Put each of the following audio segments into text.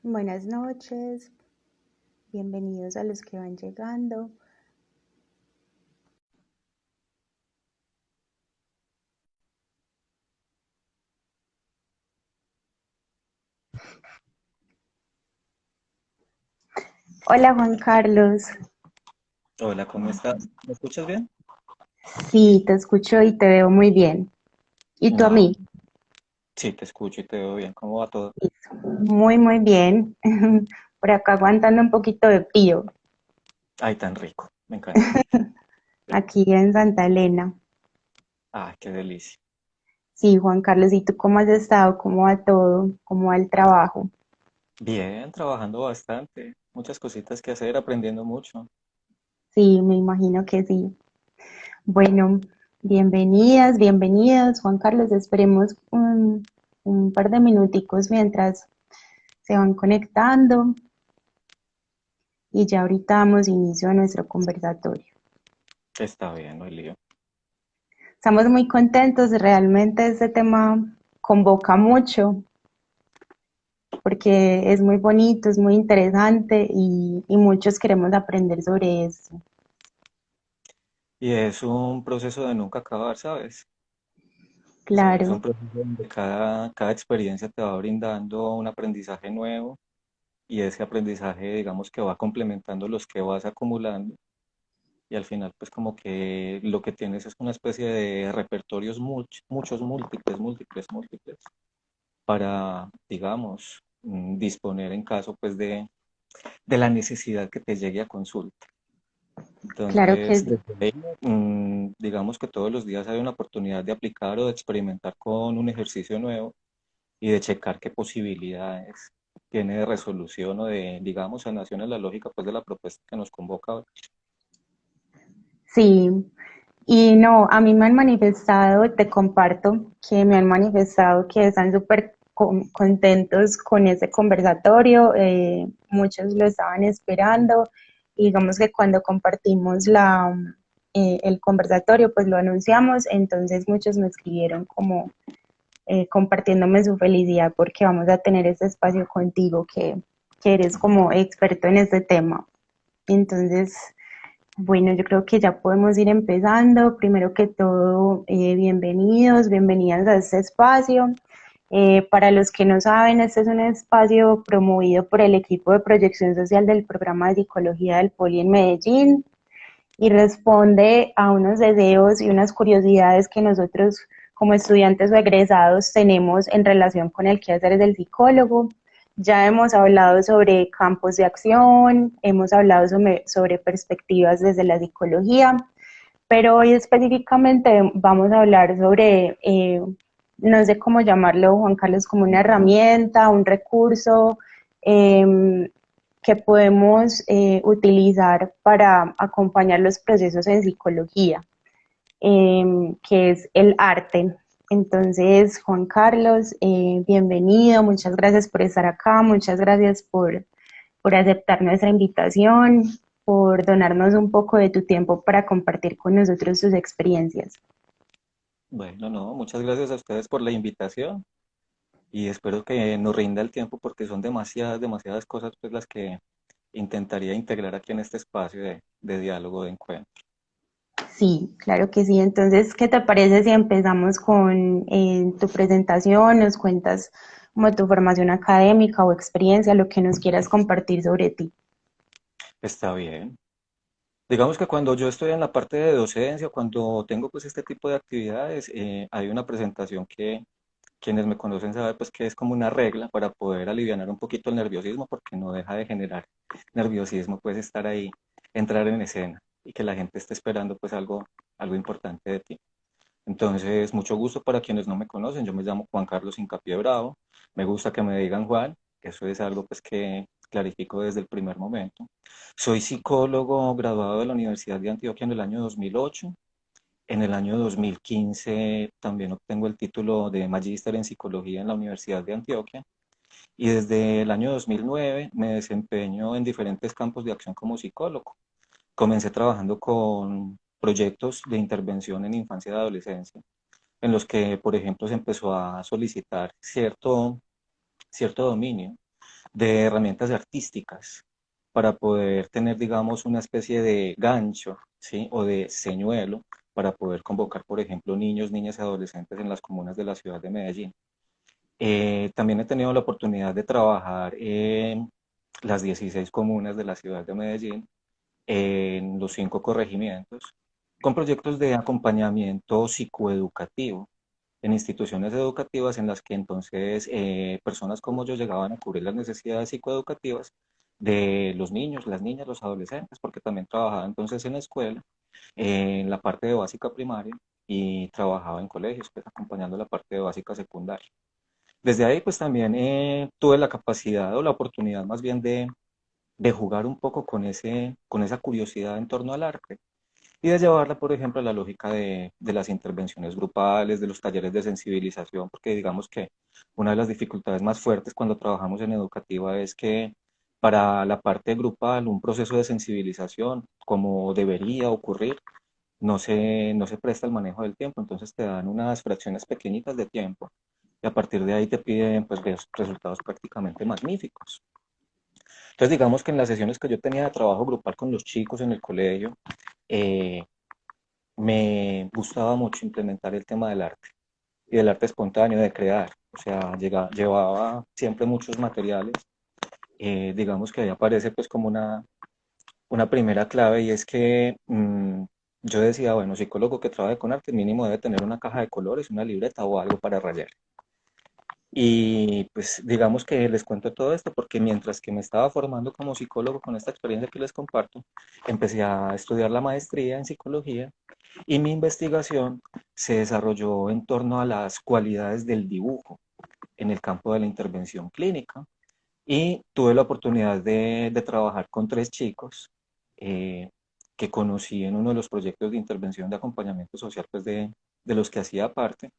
Buenas noches, bienvenidos a los que van llegando. Hola Juan Carlos, Hola, ¿cómo estás? ¿Me escuchas bien? sí, te escucho y te veo muy bien. ¿Y tú a No, mí? sí, te escucho y te veo bien. ¿Cómo va todo? Muy, muy bien. Por acá aguantando un poquito de frío, Ay, tan rico, me encanta. aquí en Santa Elena. Ay, qué delicia. Sí, Juan Carlos, ¿y tú cómo has estado? ¿Cómo va todo? ¿Cómo va el trabajo? Bien, trabajando bastante. Muchas cositas que hacer, aprendiendo mucho. Sí, me imagino que sí. Bueno, bienvenidas, bienvenidos, Juan Carlos. Esperemos un par de minuticos mientras se van conectando y ya ahorita damos inicio a nuestro conversatorio. Está bien, no hay lío. Estamos muy contentos, realmente este tema convoca mucho porque es muy bonito, es muy interesante y muchos queremos aprender sobre esto. Y es un proceso de nunca acabar, ¿sabes? O sea, es un Claro, proceso donde cada experiencia te va brindando un aprendizaje nuevo y ese aprendizaje, digamos, que va complementando los que vas acumulando. Y al final, pues como que lo que tienes es una especie de repertorios muchos, múltiples, para, digamos, disponer en caso pues de la necesidad que te llegue a consulta. claro que Entonces, sí. desde ahí, digamos que todos los días hay una oportunidad de aplicar o de experimentar con un ejercicio nuevo y de checar qué posibilidades tiene de resolución o de, digamos, sanación en la lógica pues de la propuesta que nos convoca hoy. Sí, y no, a mí me han manifestado, te comparto, que me han manifestado que están súper contentos con ese conversatorio, muchos lo estaban esperando, y digamos que cuando compartimos el conversatorio, pues lo anunciamos, entonces muchos me escribieron como compartiéndome su felicidad porque vamos a tener este espacio contigo que eres como experto en este tema. Entonces, bueno, yo creo que ya podemos ir empezando. Primero que todo, bienvenidos, bienvenidas a este espacio. Para los que no saben, este es un espacio promovido por el equipo de proyección social del programa de psicología del Poli en Medellín y responde a unos deseos y unas curiosidades que nosotros como estudiantes o egresados tenemos en relación con el quehacer del psicólogo. Ya hemos hablado sobre campos de acción, hemos hablado sobre perspectivas desde la psicología, pero hoy específicamente vamos a hablar sobre, no sé cómo llamarlo, Juan Carlos, como una herramienta, un recurso que podemos utilizar para acompañar los procesos en psicología, que es el arte. Entonces, Juan Carlos, bienvenido, muchas gracias por estar acá, muchas gracias por aceptar nuestra invitación, por donarnos un poco de tu tiempo para compartir con nosotros tus experiencias. Bueno, no, muchas gracias a ustedes por la invitación y espero que nos rinda el tiempo porque son demasiadas cosas pues las que intentaría integrar aquí en este espacio de diálogo, de encuentro. Sí, claro que sí. Entonces, ¿qué te parece si empezamos con tu presentación? Nos cuentas como tu formación académica o experiencia, lo que nos quieras compartir sobre ti. Está bien. Digamos que cuando yo estoy en la parte de docencia, cuando tengo pues este tipo de actividades, hay una presentación que quienes me conocen saben pues que es como una regla para poder alivianar un poquito el nerviosismo porque no deja de generar nerviosismo pues estar ahí, entrar en escena y que la gente esté esperando pues algo importante de ti. Entonces, mucho gusto para quienes no me conocen. Yo me llamo Juan Carlos Incapié Bravo. Me gusta que me digan Juan. Eso es algo pues que clarifico desde el primer momento. Soy psicólogo graduado de la Universidad de Antioquia en el año 2008. En el año 2015 también obtengo el título de magíster en psicología en la Universidad de Antioquia. Y desde el año 2009 me desempeño en diferentes campos de acción como psicólogo. Comencé trabajando con proyectos de intervención en infancia y adolescencia en los que, por ejemplo, se empezó a solicitar cierto dominio de herramientas artísticas para poder tener, digamos, una especie de gancho, ¿sí? O de señuelo para poder convocar, por ejemplo, niños, niñas y adolescentes en las comunas de la ciudad de Medellín. También he tenido la oportunidad de trabajar en las 16 comunas de la ciudad de Medellín, en los 5 corregimientos, con proyectos de acompañamiento psicoeducativo en instituciones educativas en las que entonces personas como yo llegaban a cubrir las necesidades psicoeducativas de los niños, las niñas, los adolescentes, porque también trabajaba entonces en la escuela, en la parte de básica primaria y trabajaba en colegios, pues acompañando la parte de básica secundaria. Desde ahí pues también tuve la capacidad o la oportunidad más bien de jugar un poco con esa curiosidad en torno al arte y de llevarla, por ejemplo, a la lógica de las intervenciones grupales, de los talleres de sensibilización, porque digamos que una de las dificultades más fuertes cuando trabajamos en educativa es que para la parte grupal, un proceso de sensibilización, como debería ocurrir, no se presta el manejo del tiempo, entonces te dan unas fracciones pequeñitas de tiempo y a partir de ahí te piden pues resultados prácticamente magníficos. Entonces digamos que en las sesiones que yo tenía de trabajo grupal con los chicos en el colegio, eh, me gustaba mucho implementar el tema del arte y del arte espontáneo, de crear. O sea, llevaba siempre muchos materiales. Digamos que ahí aparece pues como una primera clave y es que yo decía, bueno, psicólogo que trabaje con arte mínimo debe tener una caja de colores, una libreta o algo para rayar. Y pues digamos que les cuento todo esto porque mientras que me estaba formando como psicólogo con esta experiencia que les comparto, empecé a estudiar la maestría en psicología y mi investigación se desarrolló en torno a las cualidades del dibujo en el campo de la intervención clínica y tuve la oportunidad de trabajar con 3 chicos eh, que conocí en uno de los proyectos de intervención de acompañamiento social pues de los que hacía parte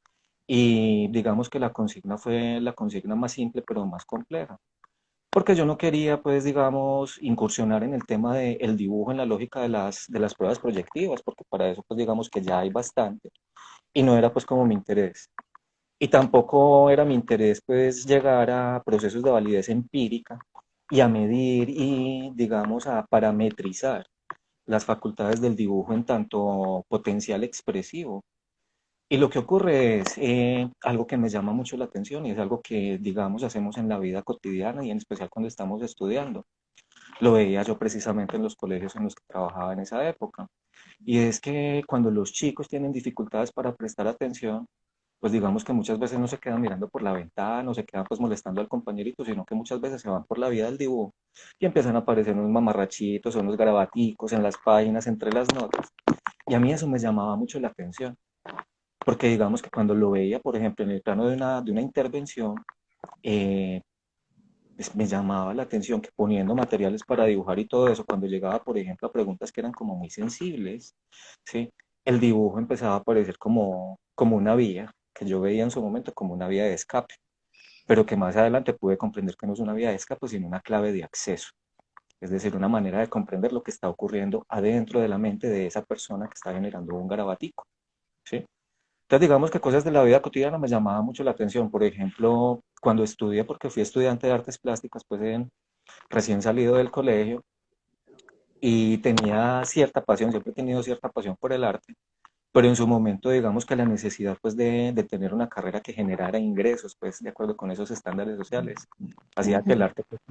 y digamos que la consigna fue la consigna más simple pero más compleja porque yo no quería, pues, digamos, incursionar en el tema del dibujo en la lógica de las pruebas proyectivas, porque para eso, pues, digamos que ya hay bastante, y no era, pues, como mi interés. Y tampoco era mi interés, pues, llegar a procesos de validez empírica y a medir y, digamos, a parametrizar las facultades del dibujo en tanto potencial expresivo. Y lo que ocurre es algo que me llama mucho la atención y es algo que, digamos, hacemos en la vida cotidiana y en especial cuando estamos estudiando. Lo veía yo precisamente en los colegios en los que trabajaba en esa época. Y es que cuando los chicos tienen dificultades para prestar atención, pues digamos que muchas veces no se quedan mirando por la ventana, no se quedan pues molestando al compañerito, sino que muchas veces se van por la vía del dibujo y empiezan a aparecer unos mamarrachitos, unos garabaticos en las páginas, entre las notas. Y a mí eso me llamaba mucho la atención, porque digamos que cuando lo veía, por ejemplo, en el plano de una intervención, eh, pues, me llamaba la atención que poniendo materiales para dibujar y todo eso, cuando llegaba, por ejemplo, a preguntas que eran como muy sensibles, ¿sí? El dibujo empezaba a aparecer como una vía, que yo veía en su momento como una vía de escape, pero que más adelante pude comprender que no es una vía de escape, sino una clave de acceso, es decir, una manera de comprender lo que está ocurriendo adentro de la mente de esa persona que está generando un garabatico, ¿sí? Entonces, digamos que cosas de la vida cotidiana me llamaban mucho la atención. Por ejemplo, cuando estudié, porque fui estudiante de artes plásticas, pues recién salido del colegio y tenía cierta pasión, siempre he tenido cierta pasión por el arte, pero en su momento, digamos que la necesidad pues de tener una carrera que generara ingresos, pues de acuerdo con esos estándares sociales, hacía que el Ujú. arte pues,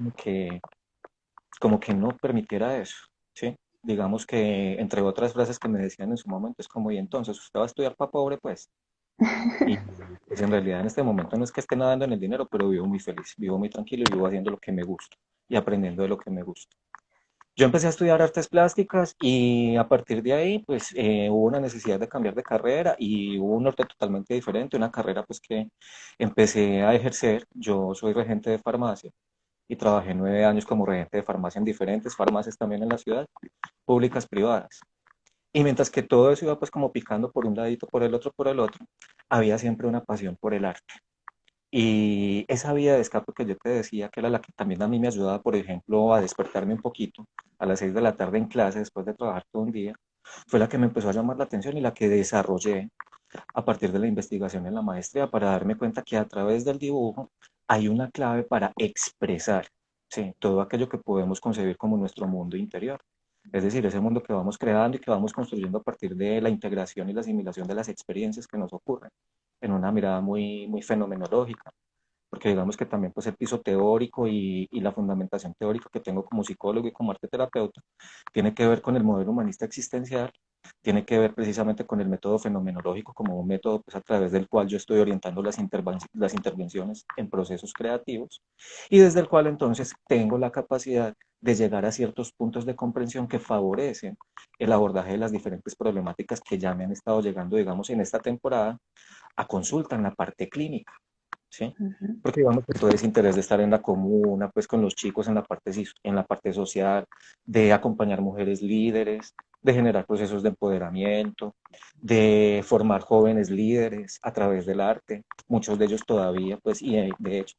como que no permitiera eso, ¿sí? Digamos que, entre otras frases que me decían en su momento, es como, y entonces, ¿usted va a estudiar para pobre, pues? Y pues en realidad en este momento no es que esté nadando en el dinero, pero vivo muy feliz, vivo muy tranquilo y vivo haciendo lo que me gusta y aprendiendo de lo que me gusta. Yo empecé a estudiar artes plásticas y a partir de ahí pues hubo una necesidad de cambiar de carrera y hubo un norte totalmente diferente, una carrera pues que empecé a ejercer. Yo soy regente de farmacia y trabajé 9 años como regente de farmacia en diferentes farmacias también en la ciudad, públicas, privadas. Y mientras que todo eso iba pues como picando por un ladito, por el otro, había siempre una pasión por el arte. Y esa vía de escape que yo te decía, que era la que también a mí me ayudaba, por ejemplo, a despertarme un poquito a las 6 de la tarde en clase después de trabajar todo un día, fue la que me empezó a llamar la atención y la que desarrollé a partir de la investigación en la maestría para darme cuenta que a través del dibujo hay una clave para expresar. ¿sí? Todo aquello que podemos concebir como nuestro mundo interior. Es decir, ese mundo que vamos creando y que vamos construyendo a partir de la integración y la asimilación de las experiencias que nos ocurren, en una mirada muy, muy fenomenológica, porque digamos que también pues el piso teórico y la fundamentación teórica que tengo como psicólogo y como arte terapeuta tiene que ver con el modelo humanista existencial, tiene que ver precisamente con el método fenomenológico como un método pues, a través del cual yo estoy orientando las intervenciones en procesos creativos y desde el cual entonces tengo la capacidad de llegar a ciertos puntos de comprensión que favorecen el abordaje de las diferentes problemáticas que ya me han estado llegando, digamos, en esta temporada a consulta en la parte clínica. ¿Sí? Ujú. Porque digamos que todo ese interés de estar en la comuna, pues con los chicos en la parte social, de acompañar mujeres líderes, de generar procesos de empoderamiento, de formar jóvenes líderes a través del arte, muchos de ellos todavía, pues, y de hecho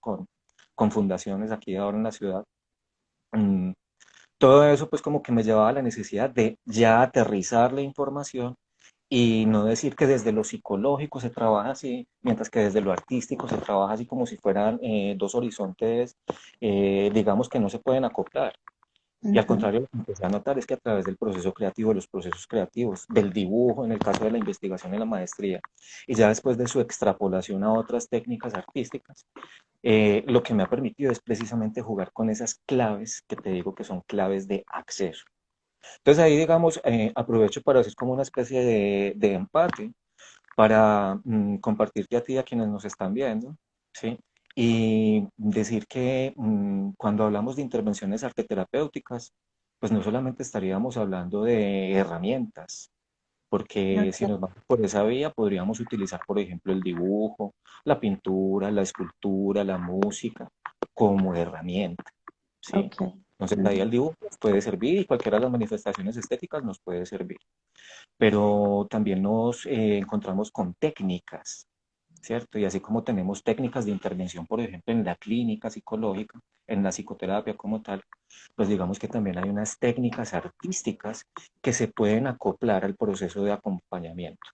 con fundaciones aquí ahora en la ciudad. Mm, Todo eso pues como que me llevaba a la necesidad de ya aterrizar la información y no decir que desde lo psicológico se trabaja así, mientras que desde lo artístico se trabaja así como si fueran dos horizontes, digamos que no se pueden acoplar. Y al Ujú. contrario, lo que empecé a notar es que a través del proceso creativo, de los procesos creativos, del dibujo, en el caso de la investigación en la maestría, y ya después de su extrapolación a otras técnicas artísticas, lo que me ha permitido es precisamente jugar con esas claves que te digo que son claves de acceso. Entonces ahí, digamos, aprovecho para hacer como una especie de empate para compartirte a ti y a quienes nos están viendo, ¿sí? Y decir que cuando hablamos de intervenciones arteterapéuticas, pues no solamente estaríamos hablando de herramientas, porque si Okay, nos vamos por esa vía, podríamos utilizar, por ejemplo, el dibujo, la pintura, la escultura, la música como herramienta, ¿sí? okay. Entonces ahí Ujú. el dibujo nos puede servir y cualquiera de las manifestaciones estéticas nos puede servir, pero también nos encontramos con técnicas, ¿cierto? Y así como tenemos técnicas de intervención, por ejemplo, en la clínica psicológica, en la psicoterapia como tal, pues digamos que también hay unas técnicas artísticas que se pueden acoplar al proceso de acompañamiento,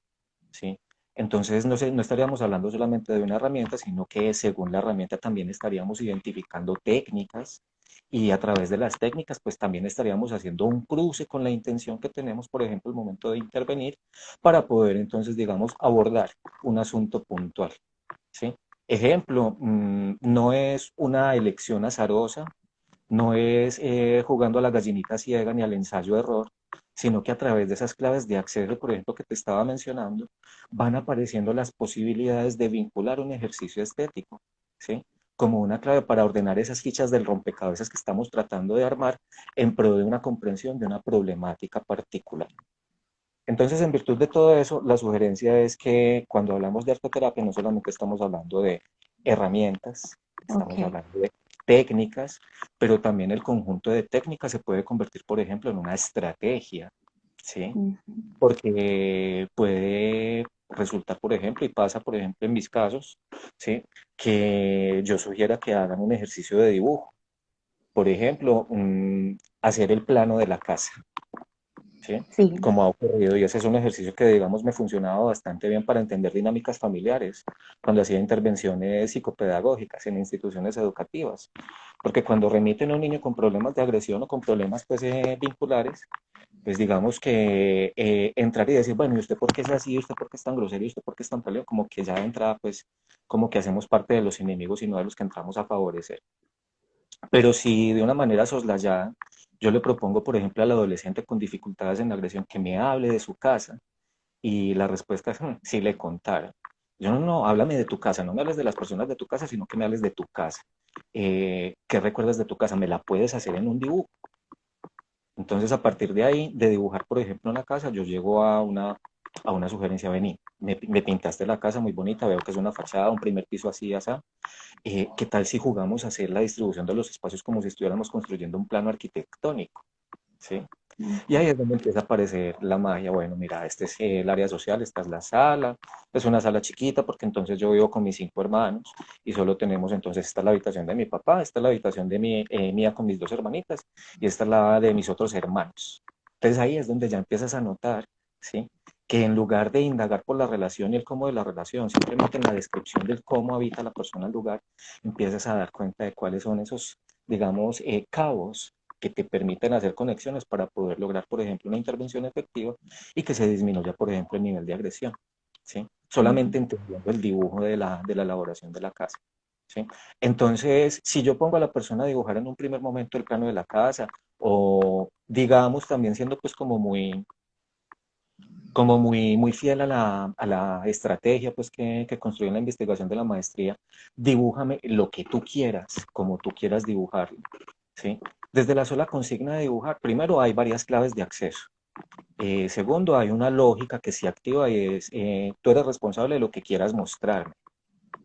¿sí? Entonces, no sé, no estaríamos hablando solamente de una herramienta, sino que según la herramienta también estaríamos identificando técnicas y a través de las técnicas, pues también estaríamos haciendo un cruce con la intención que tenemos, por ejemplo, el momento de intervenir, para poder entonces, digamos, abordar un asunto puntual, ¿sí? Ejemplo, no es una elección azarosa, no es jugando a la gallinita ciega ni al ensayo-error, sino que a través de esas claves de acceso, por ejemplo, que te estaba mencionando, van apareciendo las posibilidades de vincular un ejercicio estético, ¿sí? Como una clave para ordenar esas fichas del rompecabezas que estamos tratando de armar en pro de una comprensión de una problemática particular. Entonces, en virtud de todo eso, la sugerencia es que cuando hablamos de arteterapia no solamente estamos hablando de herramientas, estamos Okay. hablando de técnicas, pero también el conjunto de técnicas se puede convertir, por ejemplo, en una estrategia, ¿sí? Ujú. Porque puede resultar, por ejemplo, y pasa, por ejemplo, en mis casos, ¿sí? Que yo sugiera que hagan un ejercicio de dibujo. Por ejemplo, hacer el plano de la casa. ¿Sí? Sí. Como ha ocurrido, y ese es un ejercicio que, digamos, me funcionaba bastante bien para entender dinámicas familiares cuando hacía intervenciones psicopedagógicas en instituciones educativas. Porque cuando remiten a un niño con problemas de agresión o con problemas pues, vinculares, pues digamos que entrar y decir, bueno, ¿y usted por qué es así? ¿Y usted por qué es tan grosero? ¿Y usted por qué es tan peleo? Como que ya de entrada, pues, como que hacemos parte de los enemigos y no de los que entramos a favorecer. Pero si de una manera soslayada, yo le propongo, por ejemplo, al adolescente con dificultades en la agresión que me hable de su casa y la respuesta es, si le contara. Yo no, no, háblame de tu casa, no me hables de las personas de tu casa, sino que me hables de tu casa. ¿Qué recuerdas de tu casa? ¿Me la puedes hacer en un dibujo? Entonces, a partir de ahí, de dibujar, por ejemplo, en la casa, yo llego a una sugerencia, vení, me pintaste la casa muy bonita, veo que es una fachada, un primer piso así, así. ¿Qué tal si jugamos a hacer la distribución de los espacios como si estuviéramos construyendo un plano arquitectónico? ¿Sí? Y Ujú. ahí es donde empieza a aparecer la magia. Bueno, mira, este es el área social, esta es la sala. Es una sala chiquita porque entonces yo vivo con mis 5 hermanos y solo tenemos entonces, esta es la habitación de mi papá, esta es la habitación de mía con mis 2 hermanitas y esta es la de mis otros hermanos. Entonces ahí es donde ya empiezas a notar, ¿sí? Que en lugar de indagar por la relación y el cómo de la relación, simplemente en la descripción del cómo habita la persona el lugar, empiezas a dar cuenta de cuáles son esos digamos, cabos que te permiten hacer conexiones para poder lograr, por ejemplo, una intervención efectiva y que se disminuya, por ejemplo, el nivel de agresión, ¿sí? Ujú. Solamente entendiendo el dibujo de la elaboración de la casa, ¿sí? Entonces, si yo pongo a la persona a dibujar en un primer momento el plano de la casa, o digamos también siendo pues muy fiel a la estrategia pues que construí en la investigación de la maestría, dibújame lo que tú quieras, como tú quieras dibujarlo, ¿sí? Desde la sola consigna de dibujar, primero hay varias claves de acceso. Segundo, hay una lógica que se activa y es, tú eres responsable de lo que quieras mostrarme,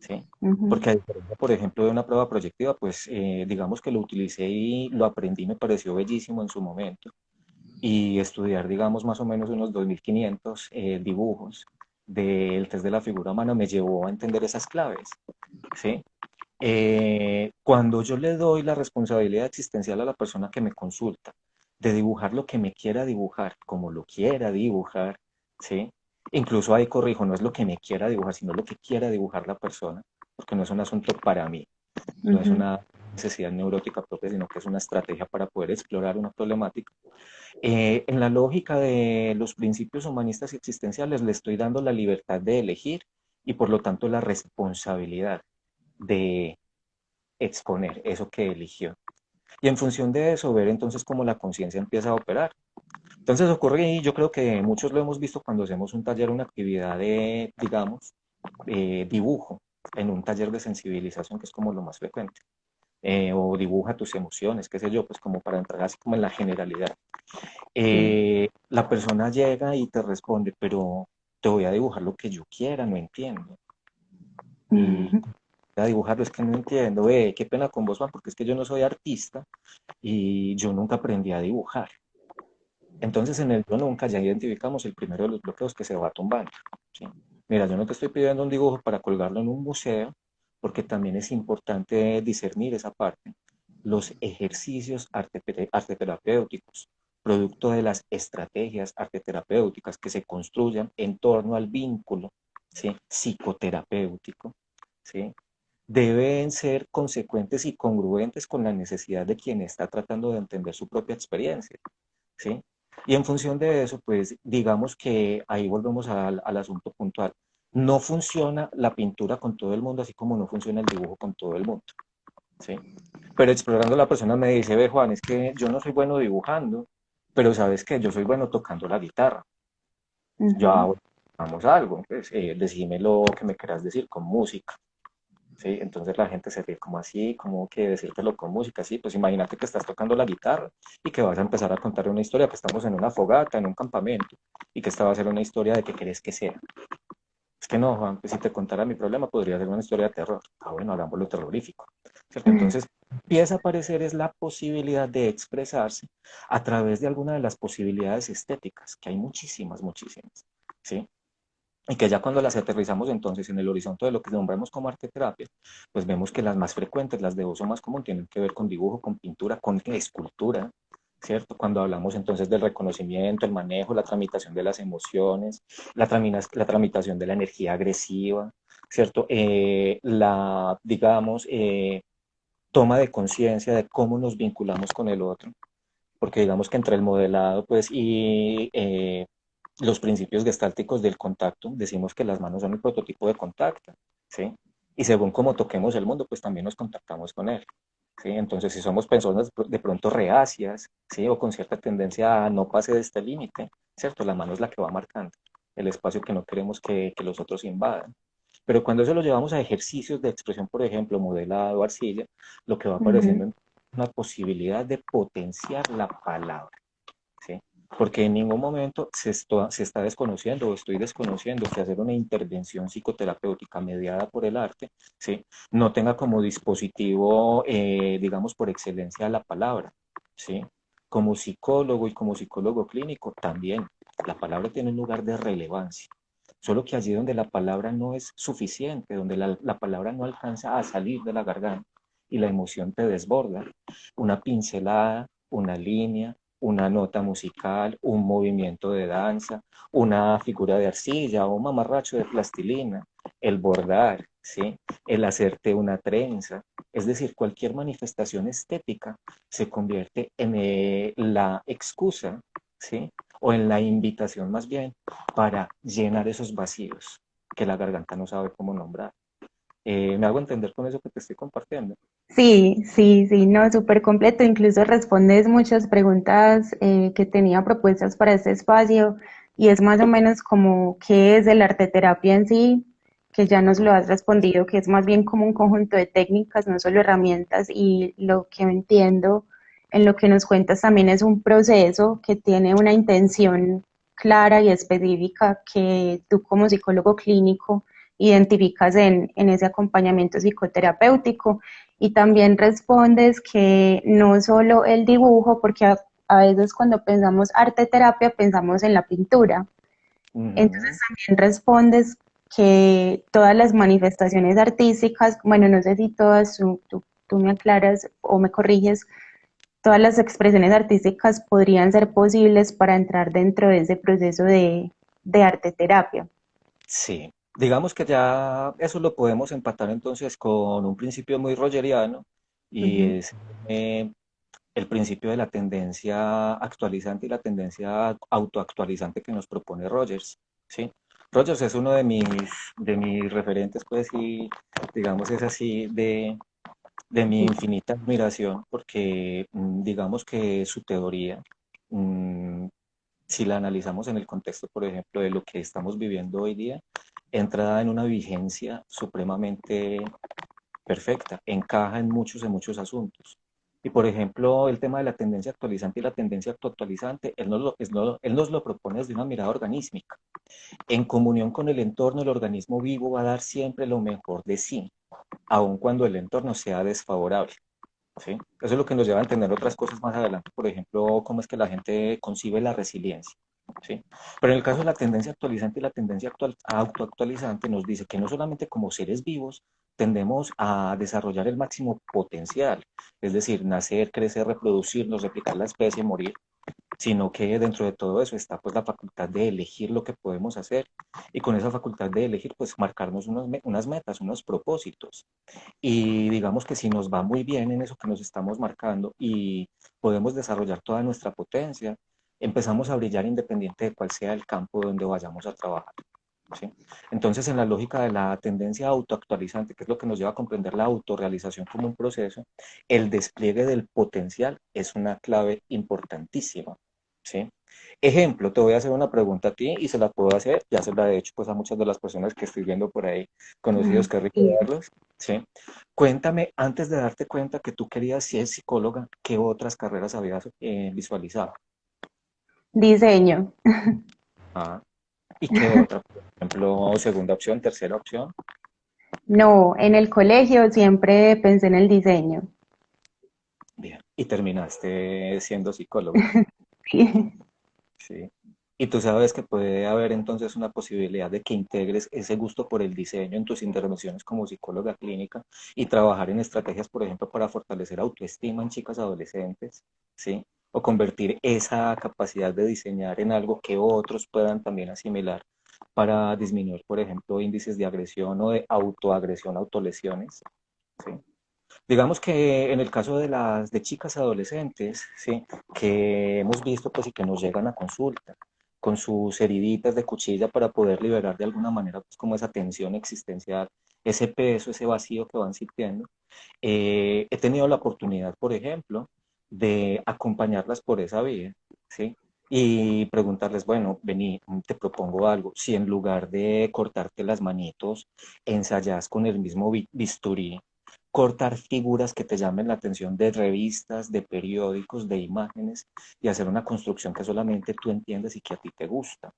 ¿sí? Ujú. Porque a diferencia, por ejemplo, de una prueba proyectiva, pues digamos que lo utilicé y lo aprendí, me pareció bellísimo en su momento. Y estudiar, digamos, más o menos unos 2500 dibujos del test de la figura humana me llevó a entender esas claves, ¿sí? Cuando yo le doy la responsabilidad existencial a la persona que me consulta de dibujar lo que me quiera dibujar, como lo quiera dibujar, ¿sí? Incluso ahí corrijo, no es lo que me quiera dibujar, sino lo que quiera dibujar la persona, porque no es un asunto para mí, no es Ujú. una necesidad neurótica propia, sino que es una estrategia para poder explorar una problemática. En la lógica de los principios humanistas y existenciales, le estoy dando la libertad de elegir y por lo tanto la responsabilidad de exponer eso que eligió. Y en función de eso, ver entonces cómo la conciencia empieza a operar. Entonces ocurre, y yo creo que muchos lo hemos visto cuando hacemos un taller, una actividad de, digamos, dibujo, en un taller de sensibilización, que es como lo más frecuente. O dibuja tus emociones, qué sé yo, pues como para entrar así como en la generalidad. Sí. La persona llega y te responde, pero te voy a dibujar lo que yo quiera, no entiendo. Y Ujú. a dibujarlo es que no entiendo, qué pena con vos, Juan, porque es que yo no soy artista y yo nunca aprendí a dibujar. Entonces, en el yo nunca ya identificamos el primero de los bloqueos que se va tumbando, ¿sí? Mira, yo no te estoy pidiendo un dibujo para colgarlo en un museo, porque también es importante discernir esa parte. Los ejercicios arteterapéuticos, producto de las estrategias arteterapéuticas que se construyan en torno al vínculo, ¿sí? Psicoterapéutico, ¿sí? Deben ser consecuentes y congruentes con la necesidad de quien está tratando de entender su propia experiencia, ¿sí? Y en función de eso, pues digamos que ahí volvemos al asunto puntual. No funciona la pintura con todo el mundo, así como no funciona el dibujo con todo el mundo, ¿sí? Pero explorando la persona me dice, ve Juan, es que yo no soy bueno dibujando, pero sabes que yo soy bueno tocando la guitarra. Ya, Ujú. bueno, vamos a algo, pues, decime lo que me quieras decir con música. ¿Sí? Entonces la gente se ríe como así, como que decírtelo con música, sí, pues imagínate que estás tocando la guitarra y que vas a empezar a contar una historia, que estamos en una fogata, en un campamento, y que esta va a ser una historia de qué querés que sea. Es que no, Juan, pues si te contara mi problema podría ser una historia de terror. Ah, bueno, hagámoslo terrorífico, ¿cierto? Entonces empieza a aparecer es la posibilidad de expresarse a través de alguna de las posibilidades estéticas, que hay muchísimas, muchísimas, ¿sí? Y que ya cuando las aterrizamos entonces en el horizonte de lo que nombramos como arte terapia, pues vemos que las más frecuentes, las de uso más común, tienen que ver con dibujo, con pintura, con escultura, ¿cierto? Cuando hablamos entonces del reconocimiento, el manejo, la tramitación de las emociones, la tramitación de la energía agresiva, ¿cierto? Digamos, toma de conciencia de cómo nos vinculamos con el otro, porque digamos que entre el modelado pues, y los principios gestálticos del contacto, decimos que las manos son el prototipo de contacto, ¿sí? Y según cómo toquemos el mundo, pues también nos contactamos con él, ¿sí? Entonces, si somos personas de pronto reacias, ¿sí? O con cierta tendencia a no pase de este límite, ¿cierto? La mano es la que va marcando el espacio que no queremos que los otros invadan. Pero cuando eso lo llevamos a ejercicios de expresión, por ejemplo, modelado, arcilla, lo que va apareciendo Ujú. es una posibilidad de potenciar la palabra, ¿sí? Porque en ningún momento se está desconociendo o estoy desconociendo que hacer una intervención psicoterapéutica mediada por el arte, ¿sí? No tenga como dispositivo, digamos, por excelencia la palabra, ¿sí? Como psicólogo y como psicólogo clínico también, la palabra tiene un lugar de relevancia. Solo que allí donde la palabra no es suficiente, donde la palabra no alcanza a salir de la garganta y la emoción te desborda, una pincelada, una línea, una nota musical, un movimiento de danza, una figura de arcilla o un mamarracho de plastilina, el bordar, ¿sí? El hacerte una trenza, es decir, cualquier manifestación estética se convierte en la excusa, ¿sí? O en la invitación más bien para llenar esos vacíos que la garganta no sabe cómo nombrar. ¿Me hago entender con eso que te estoy compartiendo? Sí, sí, sí, no, súper completo. Incluso respondes muchas preguntas que tenía propuestas para este espacio y es más o menos como qué es el arte terapia en sí, que ya nos lo has respondido, que es más bien como un conjunto de técnicas, no solo herramientas y lo que entiendo en lo que nos cuentas también es un proceso que tiene una intención clara y específica que tú como psicólogo clínico identificas en ese acompañamiento psicoterapéutico y también respondes que no solo el dibujo, porque a veces cuando pensamos arte terapia pensamos en la pintura. Entonces Ujú. también respondes que todas las manifestaciones artísticas, bueno, no sé si todas, tú me aclaras o me corriges, todas las expresiones artísticas podrían ser posibles para entrar dentro de ese proceso de arte terapia. Sí, digamos que ya eso lo podemos empatar entonces con un principio muy rogeriano y Ujú. es el principio de la tendencia actualizante y la tendencia autoactualizante que nos propone Rogers, ¿sí? Rogers es uno de mis referentes, pues, y digamos es así de mi infinita admiración, porque digamos que su teoría, mm, si la analizamos en el contexto, por ejemplo, de lo que estamos viviendo hoy día, entra en una vigencia supremamente perfecta, encaja en muchos asuntos. Y por ejemplo, el tema de la tendencia actualizante y la tendencia autoactualizante, él nos lo propone desde una mirada organísmica. En comunión con el entorno, el organismo vivo va a dar siempre lo mejor de sí, aun cuando el entorno sea desfavorable. ¿Sí? Eso es lo que nos lleva a entender otras cosas más adelante, por ejemplo, cómo es que la gente concibe la resiliencia. ¿Sí? Pero en el caso de la tendencia actualizante y la tendencia autoactualizante nos dice que no solamente como seres vivos tendemos a desarrollar el máximo potencial, es decir, nacer, crecer, reproducirnos, replicar la especie, morir, sino que dentro de todo eso está pues la facultad de elegir lo que podemos hacer y con esa facultad de elegir pues marcarnos unas metas, unos propósitos. Y digamos que si nos va muy bien en eso que nos estamos marcando y podemos desarrollar toda nuestra potencia, empezamos a brillar independiente de cuál sea el campo donde vayamos a trabajar. ¿Sí? Entonces, en la lógica de la tendencia autoactualizante, que es lo que nos lleva a comprender la autorrealización como un proceso, el despliegue del potencial es una clave importantísima. ¿Sí? Ejemplo, te voy a hacer una pregunta a ti y se la puedo hacer, ya se la he hecho pues a muchas de las personas que estoy viendo por ahí, conocidos, que rico Sí. verlos. ¿Sí? Cuéntame, antes de darte cuenta que tú querías ser psicóloga, ¿qué otras carreras habías visualizado? Diseño. Ah, ¿y qué otra? Por ejemplo, segunda opción, tercera opción. No, en el colegio siempre pensé en el diseño. Bien. Y terminaste siendo psicóloga. Sí. Sí. Y tú sabes que puede haber entonces una posibilidad de que integres ese gusto por el diseño en tus intervenciones como psicóloga clínica y trabajar en estrategias, por ejemplo, para fortalecer autoestima en chicas adolescentes, ¿sí? O convertir esa capacidad de diseñar en algo que otros puedan también asimilar para disminuir, por ejemplo, índices de agresión o de autoagresión, autolesiones, ¿sí? Digamos que en el caso de las de chicas adolescentes, ¿sí? Que hemos visto pues y que nos llegan a consulta con sus heriditas de cuchilla para poder liberar de alguna manera pues como esa tensión existencial, ese peso, ese vacío que van sintiendo. He tenido la oportunidad, por ejemplo, de acompañarlas por esa vía, ¿sí? Y preguntarles, bueno, vení, te propongo algo. Si en lugar de cortarte las manitos, ensayas con el mismo bisturí, cortar figuras que te llamen la atención de revistas, de periódicos, de imágenes y hacer una construcción que solamente tú entiendes y que a ti te gusta.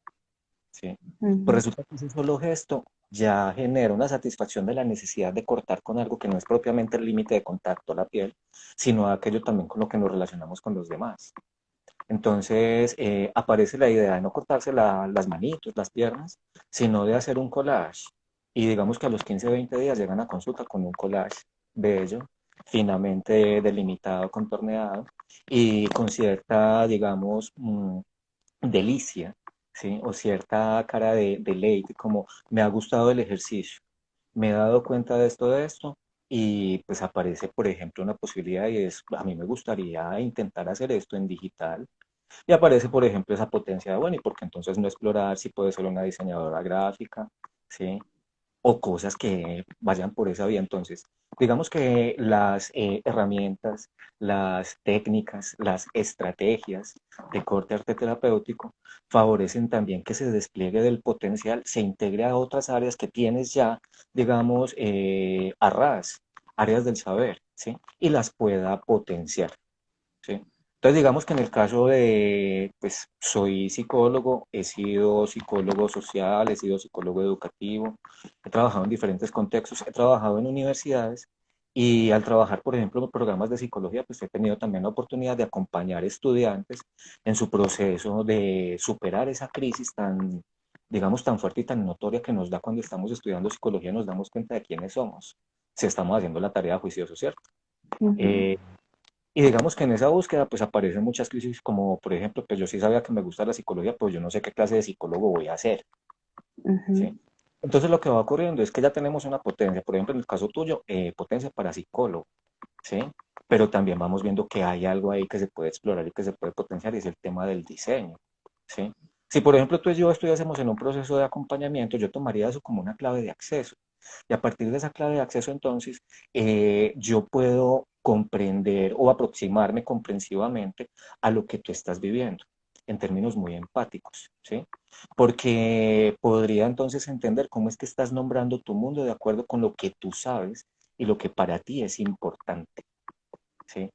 ¿Sí? Pues Ujú. resulta que ese solo gesto ya genera una satisfacción de la necesidad de cortar con algo que no es propiamente el límite de contacto a la piel, sino aquello también con lo que nos relacionamos con los demás. Entonces aparece la idea de no cortarse las manitos, las piernas, sino de hacer un collage. Y digamos que a los 15 20 días llegan a consulta con un collage bello, finamente delimitado, contorneado y con cierta, digamos, delicia, ¿sí? O cierta cara de deleite, como me ha gustado el ejercicio, me he dado cuenta de esto, y pues aparece, por ejemplo, una posibilidad y es, a mí me gustaría intentar hacer esto en digital. Y aparece, por ejemplo, esa potencia de, bueno, ¿y por qué entonces no explorar si puede ser una diseñadora gráfica? ¿Sí? O cosas que vayan por esa vía. Entonces, digamos que las herramientas, las técnicas, las estrategias de corte arte terapéutico favorecen también que se despliegue del potencial, se integre a otras áreas que tienes ya, digamos, a ras, áreas del saber, ¿sí? Y las pueda potenciar. ¿Sí? Entonces, digamos que en el caso de, pues, soy psicólogo, he sido psicólogo social, he sido psicólogo educativo, he trabajado en diferentes contextos, he trabajado en universidades y al trabajar, por ejemplo, en programas de psicología, pues he tenido también la oportunidad de acompañar estudiantes en su proceso de superar esa crisis tan, digamos, tan fuerte y tan notoria que nos da cuando estamos estudiando psicología, nos damos cuenta de quiénes somos, si estamos haciendo la tarea juicioso, ¿cierto? Ujú, Eh, y digamos que en esa búsqueda pues aparecen muchas crisis como por ejemplo, pues yo sí sabía que me gusta la psicología, pues yo no sé qué clase de psicólogo voy a ser, ¿sí? ujú, Entonces lo que va ocurriendo es que ya tenemos una potencia, por ejemplo en el caso tuyo, potencia para psicólogo, ¿sí? Pero también vamos viendo que hay algo ahí que se puede explorar y que se puede potenciar y es el tema del diseño, ¿sí? Si por ejemplo tú y yo estuviésemos en un proceso de acompañamiento, yo tomaría eso como una clave de acceso. Y a partir de esa clave de acceso, entonces, yo puedo comprender o aproximarme comprensivamente a lo que tú estás viviendo, en términos muy empáticos, ¿sí? Porque podría entonces entender cómo es que estás nombrando tu mundo de acuerdo con lo que tú sabes y lo que para ti es importante, ¿sí?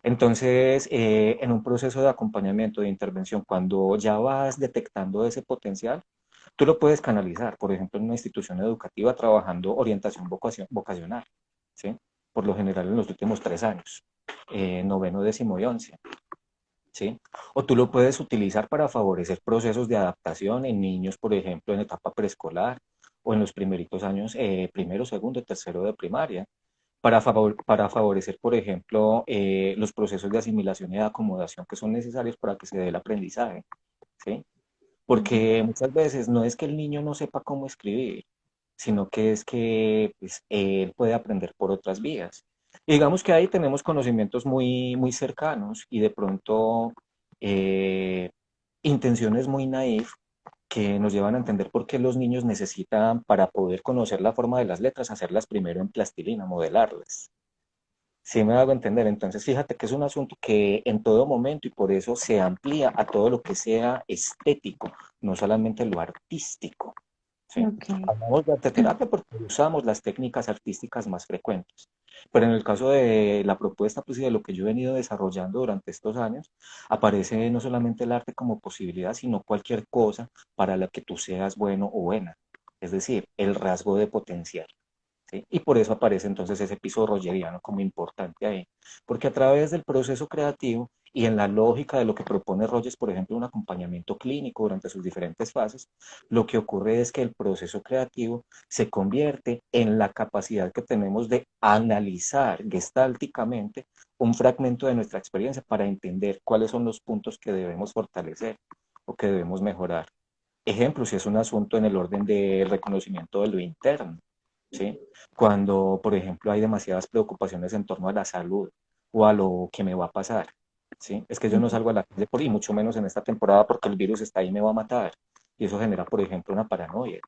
Entonces, en un proceso de acompañamiento, de intervención, cuando ya vas detectando ese potencial, tú lo puedes canalizar, por ejemplo, en una institución educativa trabajando orientación vocacional, ¿sí? Por lo general en los últimos 3 años, noveno, décimo y once, ¿sí? O tú lo puedes utilizar para favorecer procesos de adaptación en niños, por ejemplo, en etapa preescolar o en los primeritos años, primero, segundo y tercero de primaria, para favorecer, por ejemplo, los procesos de asimilación y de acomodación que son necesarios para que se dé el aprendizaje, ¿sí? ujú. Porque muchas veces no es que el niño no sepa cómo escribir, sino que es que pues, él puede aprender por otras vías. Y digamos que ahí tenemos conocimientos muy, muy cercanos y de pronto eh, intenciones muy naif que nos llevan a entender por qué los niños necesitan, para poder conocer la forma de las letras, hacerlas primero en plastilina, modelarlas. Sí me hago entender. Entonces, fíjate que es un asunto que en todo momento y por eso se amplía a todo lo que sea estético, no solamente lo artístico. ¿Sí? Ok. Hablamos de arte terapia porque usamos las técnicas artísticas más frecuentes. Pero en el caso de la propuesta, pues, y de lo que yo he venido desarrollando durante estos años, aparece no solamente el arte como posibilidad, sino cualquier cosa para la que tú seas bueno o buena. Es decir, el rasgo de potencial. ¿Sí? Y por eso aparece entonces ese piso rogeriano como importante ahí, porque a través del proceso creativo y en la lógica de lo que propone Rogers, por ejemplo, un acompañamiento clínico durante sus diferentes fases, lo que ocurre es que el proceso creativo se convierte en la capacidad que tenemos de analizar gestálticamente un fragmento de nuestra experiencia para entender cuáles son los puntos que debemos fortalecer o que debemos mejorar. Ejemplo, si es un asunto en el orden de reconocimiento de lo interno, ¿sí? Cuando, por ejemplo, hay demasiadas preocupaciones en torno a la salud o a lo que me va a pasar, ¿sí? Es que yo no Ujú, salgo a la calle por y mucho menos en esta temporada porque el virus está ahí y me va a matar. Y eso genera, por ejemplo, una paranoia,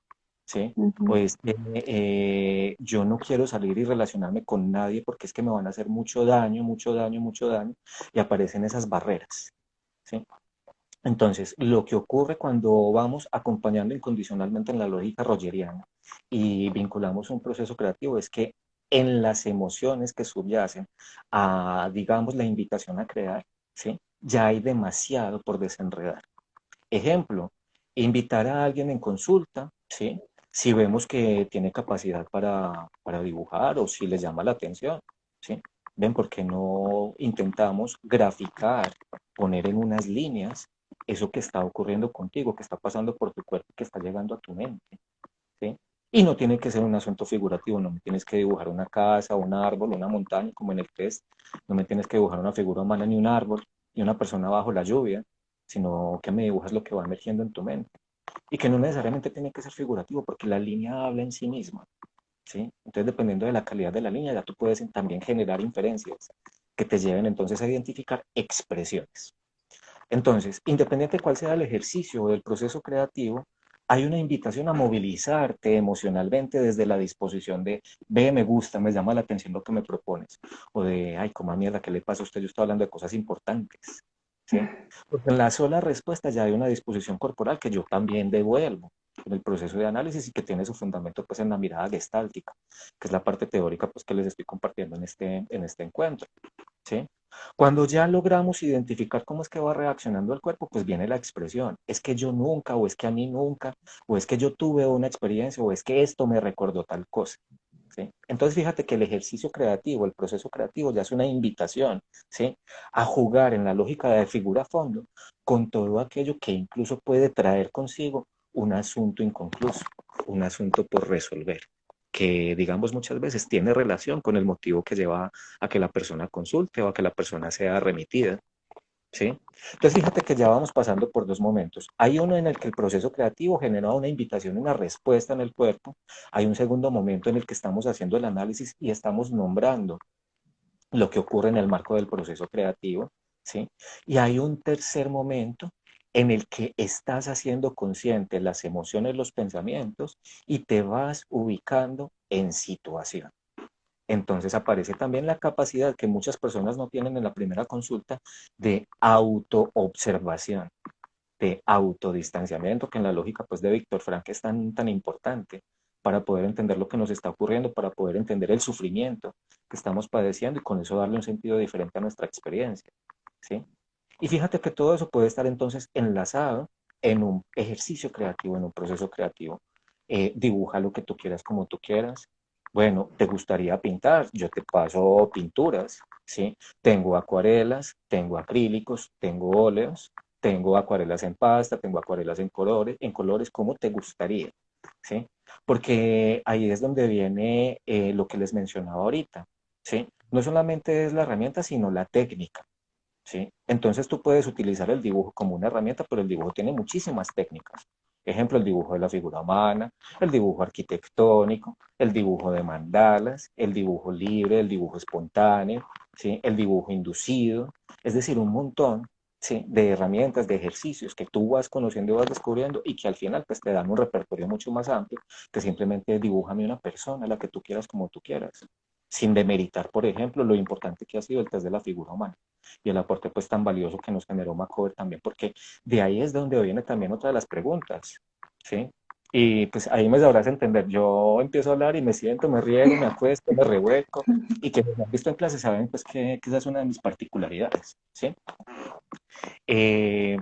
¿sí? O ujú. es que yo no quiero salir y relacionarme con nadie porque es que me van a hacer mucho daño, mucho daño, mucho daño, y aparecen esas barreras, ¿sí? Entonces, lo que ocurre cuando vamos acompañando incondicionalmente en la lógica rogeriana y vinculamos un proceso creativo es que en las emociones que subyacen a, digamos, la invitación a crear, ¿sí? Ya hay demasiado por desenredar. Ejemplo, invitar a alguien en consulta, ¿sí? Si vemos que tiene capacidad para dibujar o si les llama la atención, ¿sí? Ven, ¿por qué no intentamos graficar, poner en unas líneas eso que está ocurriendo contigo, que está pasando por tu cuerpo, que está llegando a tu mente, ¿sí? Y no tiene que ser un asunto figurativo, no me tienes que dibujar una casa, un árbol, una montaña, como en el test, no me tienes que dibujar una figura humana, ni un árbol, ni una persona bajo la lluvia, sino que me dibujas lo que va emergiendo en tu mente. Y que no necesariamente tiene que ser figurativo, porque la línea habla en sí misma. ¿sí? Entonces, dependiendo de la calidad de la línea, ya tú puedes también generar inferencias que te lleven entonces a identificar expresiones. Entonces, independiente de cuál sea el ejercicio o el proceso creativo, hay una invitación a movilizarte emocionalmente desde la disposición de, ve, me gusta, me llama la atención lo que me propones, o de, ay, cómo mierda, ¿qué le pasa a usted? Yo estoy hablando de cosas importantes, ¿sí? Porque en la sola respuesta ya hay una disposición corporal que yo también devuelvo en el proceso de análisis y que tiene su fundamento pues en la mirada gestáltica, que es la parte teórica pues que les estoy compartiendo en este encuentro. ¿Sí? Cuando ya logramos identificar cómo es que va reaccionando el cuerpo, pues viene la expresión. Es que yo nunca, o es que a mí nunca, o es que yo tuve una experiencia, o es que esto me recordó tal cosa. ¿Sí? Entonces fíjate que el ejercicio creativo, el proceso creativo ya es una invitación, ¿sí? A jugar en la lógica de figura-fondo con todo aquello que incluso puede traer consigo un asunto inconcluso, un asunto por resolver, que digamos muchas veces tiene relación con el motivo que lleva a que la persona consulte o a que la persona sea remitida. ¿Sí? Entonces fíjate que ya vamos pasando por dos momentos. Hay uno en el que el proceso creativo genera una invitación, una respuesta en el cuerpo. Hay un segundo momento en el que estamos haciendo el análisis y estamos nombrando lo que ocurre en el marco del proceso creativo. ¿Sí? Y hay un tercer momento en el que estás haciendo consciente las emociones, los pensamientos y te vas ubicando en situación. Entonces aparece también la capacidad que muchas personas no tienen en la primera consulta de autoobservación, de autodistanciamiento, que en la lógica pues, de Víctor Frank es tan importante para poder entender lo que nos está ocurriendo, para poder entender el sufrimiento que estamos padeciendo y con eso darle un sentido diferente a nuestra experiencia. ¿Sí? Y fíjate que todo eso puede estar entonces enlazado en un ejercicio creativo, en un proceso creativo. Dibuja lo que tú quieras como tú quieras. Bueno, ¿te gustaría pintar? Yo te paso pinturas, ¿sí? Tengo acuarelas, tengo acrílicos, tengo óleos, tengo acuarelas en pasta, tengo acuarelas en colores, ¿cómo te gustaría? ¿Sí? Porque ahí es donde viene lo que les mencionaba ahorita, ¿sí? No solamente es la herramienta, sino la técnica. ¿Sí? Entonces tú puedes utilizar el dibujo como una herramienta, pero el dibujo tiene muchísimas técnicas. Ejemplo, el dibujo de la figura humana, el dibujo arquitectónico, el dibujo de mandalas, el dibujo libre, el dibujo espontáneo, ¿sí? El dibujo inducido, es decir, un montón, ¿sí? De herramientas, de ejercicios que tú vas conociendo y vas descubriendo y que al final pues, te dan un repertorio mucho más amplio que simplemente dibújame una persona, la que tú quieras como tú quieras, sin demeritar, por ejemplo, lo importante que ha sido el test de la figura humana y el aporte pues tan valioso que nos generó Macover también, porque de ahí es de donde viene también otra de las preguntas, ¿sí? Y pues ahí me sabrás entender, yo empiezo a hablar y me siento, me riego, me acuesto, me revuelco, y que me han visto en clase saben pues que esa es una de mis particularidades, ¿sí? Eh,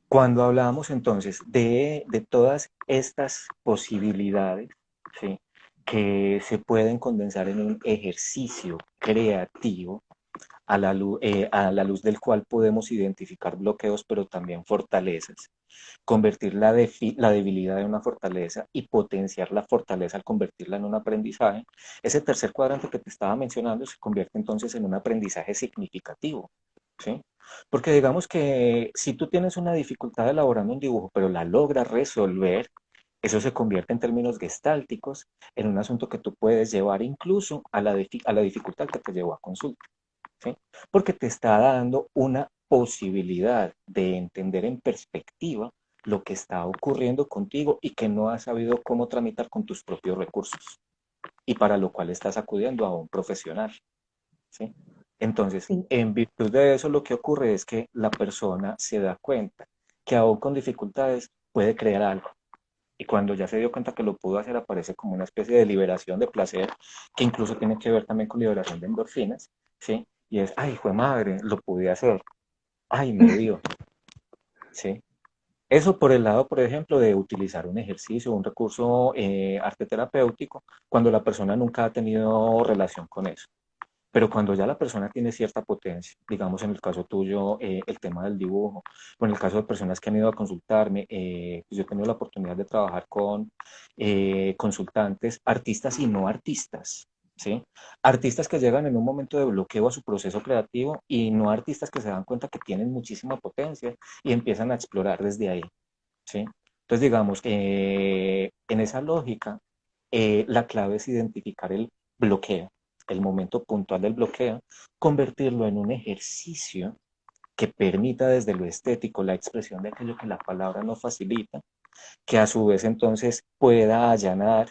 Cuando hablamos entonces de todas estas posibilidades, ¿sí? Que se pueden condensar en un ejercicio creativo, a la luz del cual podemos identificar bloqueos, pero también fortalezas, convertir la debilidad en una fortaleza y potenciar la fortaleza al convertirla en un aprendizaje, ese tercer cuadrante que te estaba mencionando se convierte entonces en un aprendizaje significativo, ¿sí? Porque digamos que si tú tienes una dificultad elaborando un dibujo, pero la logras resolver, eso se convierte en términos gestálticos en un asunto que tú puedes llevar incluso a la dificultad que te llevó a consulta. ¿Sí? Porque te está dando una posibilidad de entender en perspectiva lo que está ocurriendo contigo y que no has sabido cómo tramitar con tus propios recursos y para lo cual estás acudiendo a un profesional. ¿Sí? Entonces, Sí. en virtud de eso, lo que ocurre es que la persona se da cuenta que aún con dificultades puede crear algo. Y cuando ya se dio cuenta que lo pudo hacer, aparece como una especie de liberación de placer, que incluso tiene que ver también con liberación de endorfinas, ¿sí? Y es, ay, hijo de madre, lo pude hacer, ay, me dio, ¿sí? Eso por el lado, por ejemplo, de utilizar un ejercicio, un recurso arte terapéutico, cuando la persona nunca ha tenido relación con eso. Pero cuando ya la persona tiene cierta potencia, digamos en el caso tuyo, el tema del dibujo, o en el caso de personas que han ido a consultarme, pues yo he tenido la oportunidad de trabajar con consultantes, artistas y no artistas, ¿sí? Artistas que llegan en un momento de bloqueo a su proceso creativo y no artistas que se dan cuenta que tienen muchísima potencia y empiezan a explorar desde ahí, ¿sí? Entonces, digamos, en esa lógica, la clave es identificar el bloqueo, el momento puntual del bloqueo, convertirlo en un ejercicio que permita desde lo estético la expresión de aquello que la palabra no facilita, que a su vez entonces pueda allanar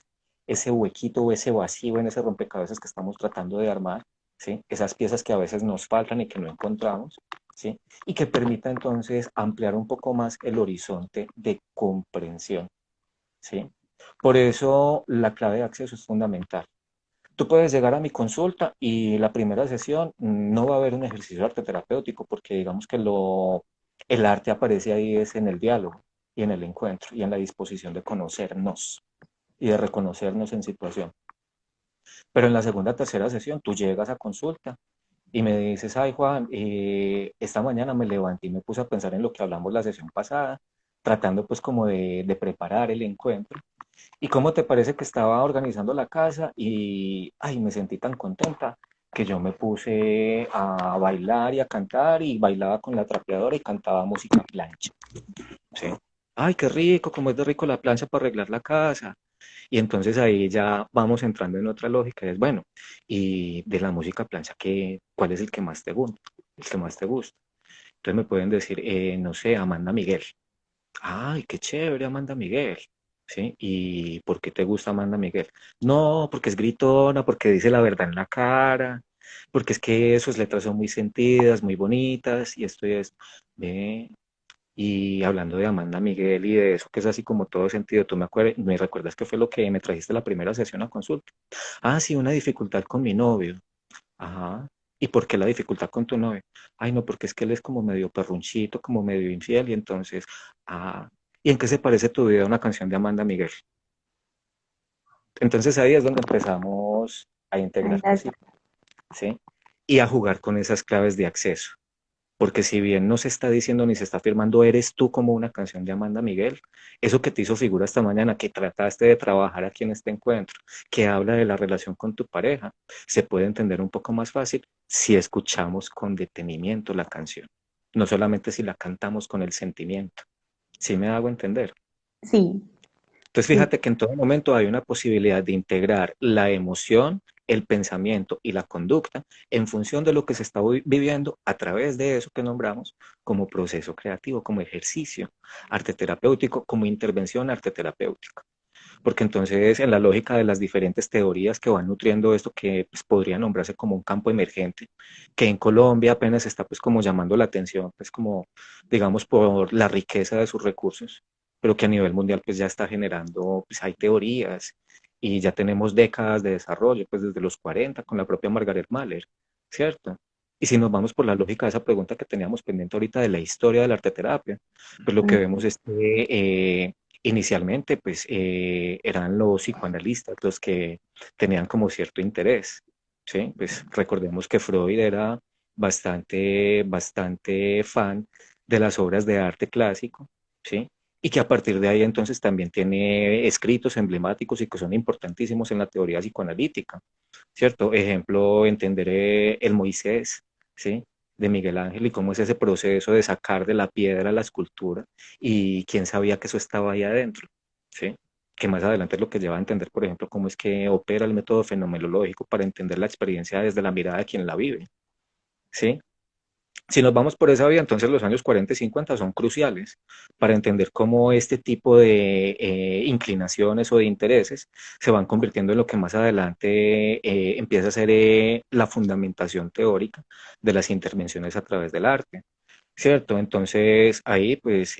ese huequito o ese vacío en ese rompecabezas que estamos tratando de armar, ¿sí? Esas piezas que a veces nos faltan y que no encontramos, ¿sí? Y que permita entonces ampliar un poco más el horizonte de comprensión, ¿sí? Por eso la clave de acceso es fundamental. Tú puedes llegar a mi consulta y la primera sesión no va a haber un ejercicio de arte terapéutico porque digamos que el arte aparece ahí es en el diálogo y en el encuentro y en la disposición de conocernos y de reconocernos en situación. Pero en la segunda, tercera sesión tú llegas a consulta y me dices, ay Juan, esta mañana me levanté y me puse a pensar en lo que hablamos la sesión pasada, tratando pues como de preparar el encuentro. ¿Y cómo te parece que estaba organizando la casa? Y, ay, me sentí tan contenta que yo me puse a bailar y a cantar y bailaba con la trapeadora y cantaba música plancha. ¿Sí? Ay, qué rico, cómo es de rico la plancha para arreglar la casa. Y entonces ahí ya vamos entrando en otra lógica, es bueno, y de la música plancha, ¿cuál es el que más te gusta? El que más te gusta. Entonces me pueden decir, no sé, Amanda Miguel. Ay, qué chévere, Amanda Miguel. ¿Sí? ¿Y por qué te gusta Amanda Miguel? No, porque es gritona, porque dice la verdad en la cara, porque es que sus letras son muy sentidas, muy bonitas, y esto y esto. Ve, y hablando de Amanda Miguel y de eso que es así como todo sentido, me recuerdas que fue lo que me trajiste la primera sesión a consulta. Ah, sí, una dificultad con mi novio. Ajá. ¿Y por qué la dificultad con tu novio? Ay, no, porque es que él es como medio perrunchito, como medio infiel, y entonces, ah, ¿y en qué se parece tu vida a una canción de Amanda Miguel? Entonces ahí es donde empezamos a integrar cositas, ¿sí? Y a jugar con esas claves de acceso. Porque si bien no se está diciendo ni se está afirmando, eres tú como una canción de Amanda Miguel, eso que te hizo figura esta mañana, que trataste de trabajar aquí en este encuentro, que habla de la relación con tu pareja, se puede entender un poco más fácil si escuchamos con detenimiento la canción, no solamente si la cantamos con el sentimiento. ¿Sí me hago entender? Sí, Entonces, sí, fíjate que en todo momento hay una posibilidad de integrar la emoción, el pensamiento y la conducta en función de lo que se está viviendo a través de eso que nombramos como proceso creativo, como ejercicio arte terapéutico, como intervención arte terapéutica. Porque entonces, en la lógica de las diferentes teorías que van nutriendo esto, que pues, podría nombrarse como un campo emergente, que en Colombia apenas está pues como llamando la atención, pues como digamos por la riqueza de sus recursos, pero que a nivel mundial pues ya está generando, pues hay teorías y ya tenemos décadas de desarrollo, pues desde los 40 con la propia Margaret Mahler, ¿cierto? Y si nos vamos por la lógica de esa pregunta que teníamos pendiente ahorita de la historia de la arteterapia, pues lo que mm, vemos es que inicialmente, pues eran los psicoanalistas los que tenían como cierto interés, ¿sí? Pues recordemos que Freud era bastante fan de las obras de arte clásico, ¿sí? Y que a partir de ahí entonces también tiene escritos emblemáticos y que son importantísimos en la teoría psicoanalítica, ¿cierto? Ejemplo, entender el Moisés, ¿sí? De Miguel Ángel y cómo es ese proceso de sacar de la piedra la escultura y quién sabía que eso estaba ahí adentro, ¿sí? Que más adelante es lo que lleva a entender, por ejemplo, cómo es que opera el método fenomenológico para entender la experiencia desde la mirada de quien la vive, ¿sí? Si nos vamos por esa vía, entonces los años 40 y 50 son cruciales para entender cómo este tipo de inclinaciones o de intereses se van convirtiendo en lo que más adelante empieza a ser la fundamentación teórica de las intervenciones a través del arte. ¿Cierto? Entonces ahí pues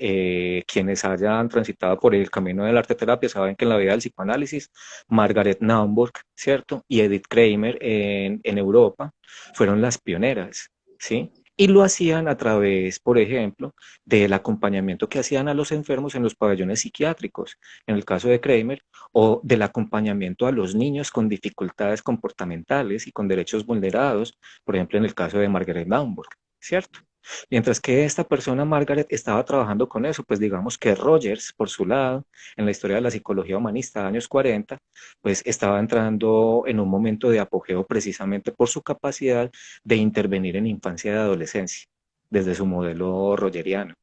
quienes hayan transitado por el camino de la arte terapia saben que en la vida del psicoanálisis, Margaret Naumburg, ¿cierto? Y Edith Kramer en Europa fueron las pioneras, ¿sí? Y lo hacían a través, por ejemplo, del acompañamiento que hacían a los enfermos en los pabellones psiquiátricos, en el caso de Kramer, o del acompañamiento a los niños con dificultades comportamentales y con derechos vulnerados, por ejemplo, en el caso de Margaret Naumburg, ¿cierto? Mientras que esta persona, Margaret, estaba trabajando con eso, pues digamos que Rogers, por su lado, en la historia de la psicología humanista, años 40, pues estaba entrando en un momento de apogeo precisamente por su capacidad de intervenir en infancia y adolescencia, desde su modelo rogeriano.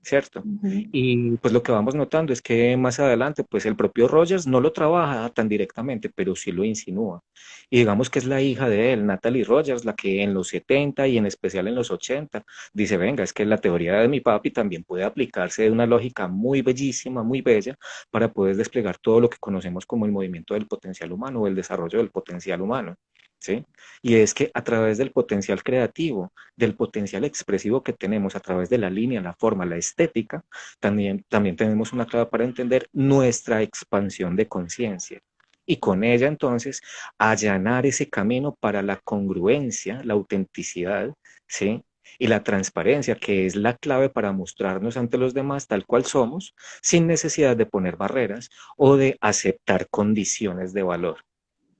¿cierto? Ujú. Y pues lo que vamos notando es que más adelante, pues el propio Rogers no lo trabaja tan directamente, pero sí lo insinúa. Y digamos que es la hija de él, Natalie Rogers, la que en los 70 y en especial en los 80 dice, venga, es que la teoría de mi papi también puede aplicarse de una lógica muy bellísima, muy bella, para poder desplegar todo lo que conocemos como el movimiento del potencial humano o el desarrollo del potencial humano. ¿Sí? Y es que a través del potencial creativo, del potencial expresivo que tenemos a través de la línea, la forma, la estética, también tenemos una clave para entender nuestra expansión de conciencia. Y con ella entonces allanar ese camino para la congruencia, la autenticidad, ¿sí? Y la transparencia, que es la clave para mostrarnos ante los demás tal cual somos, sin necesidad de poner barreras o de aceptar condiciones de valor.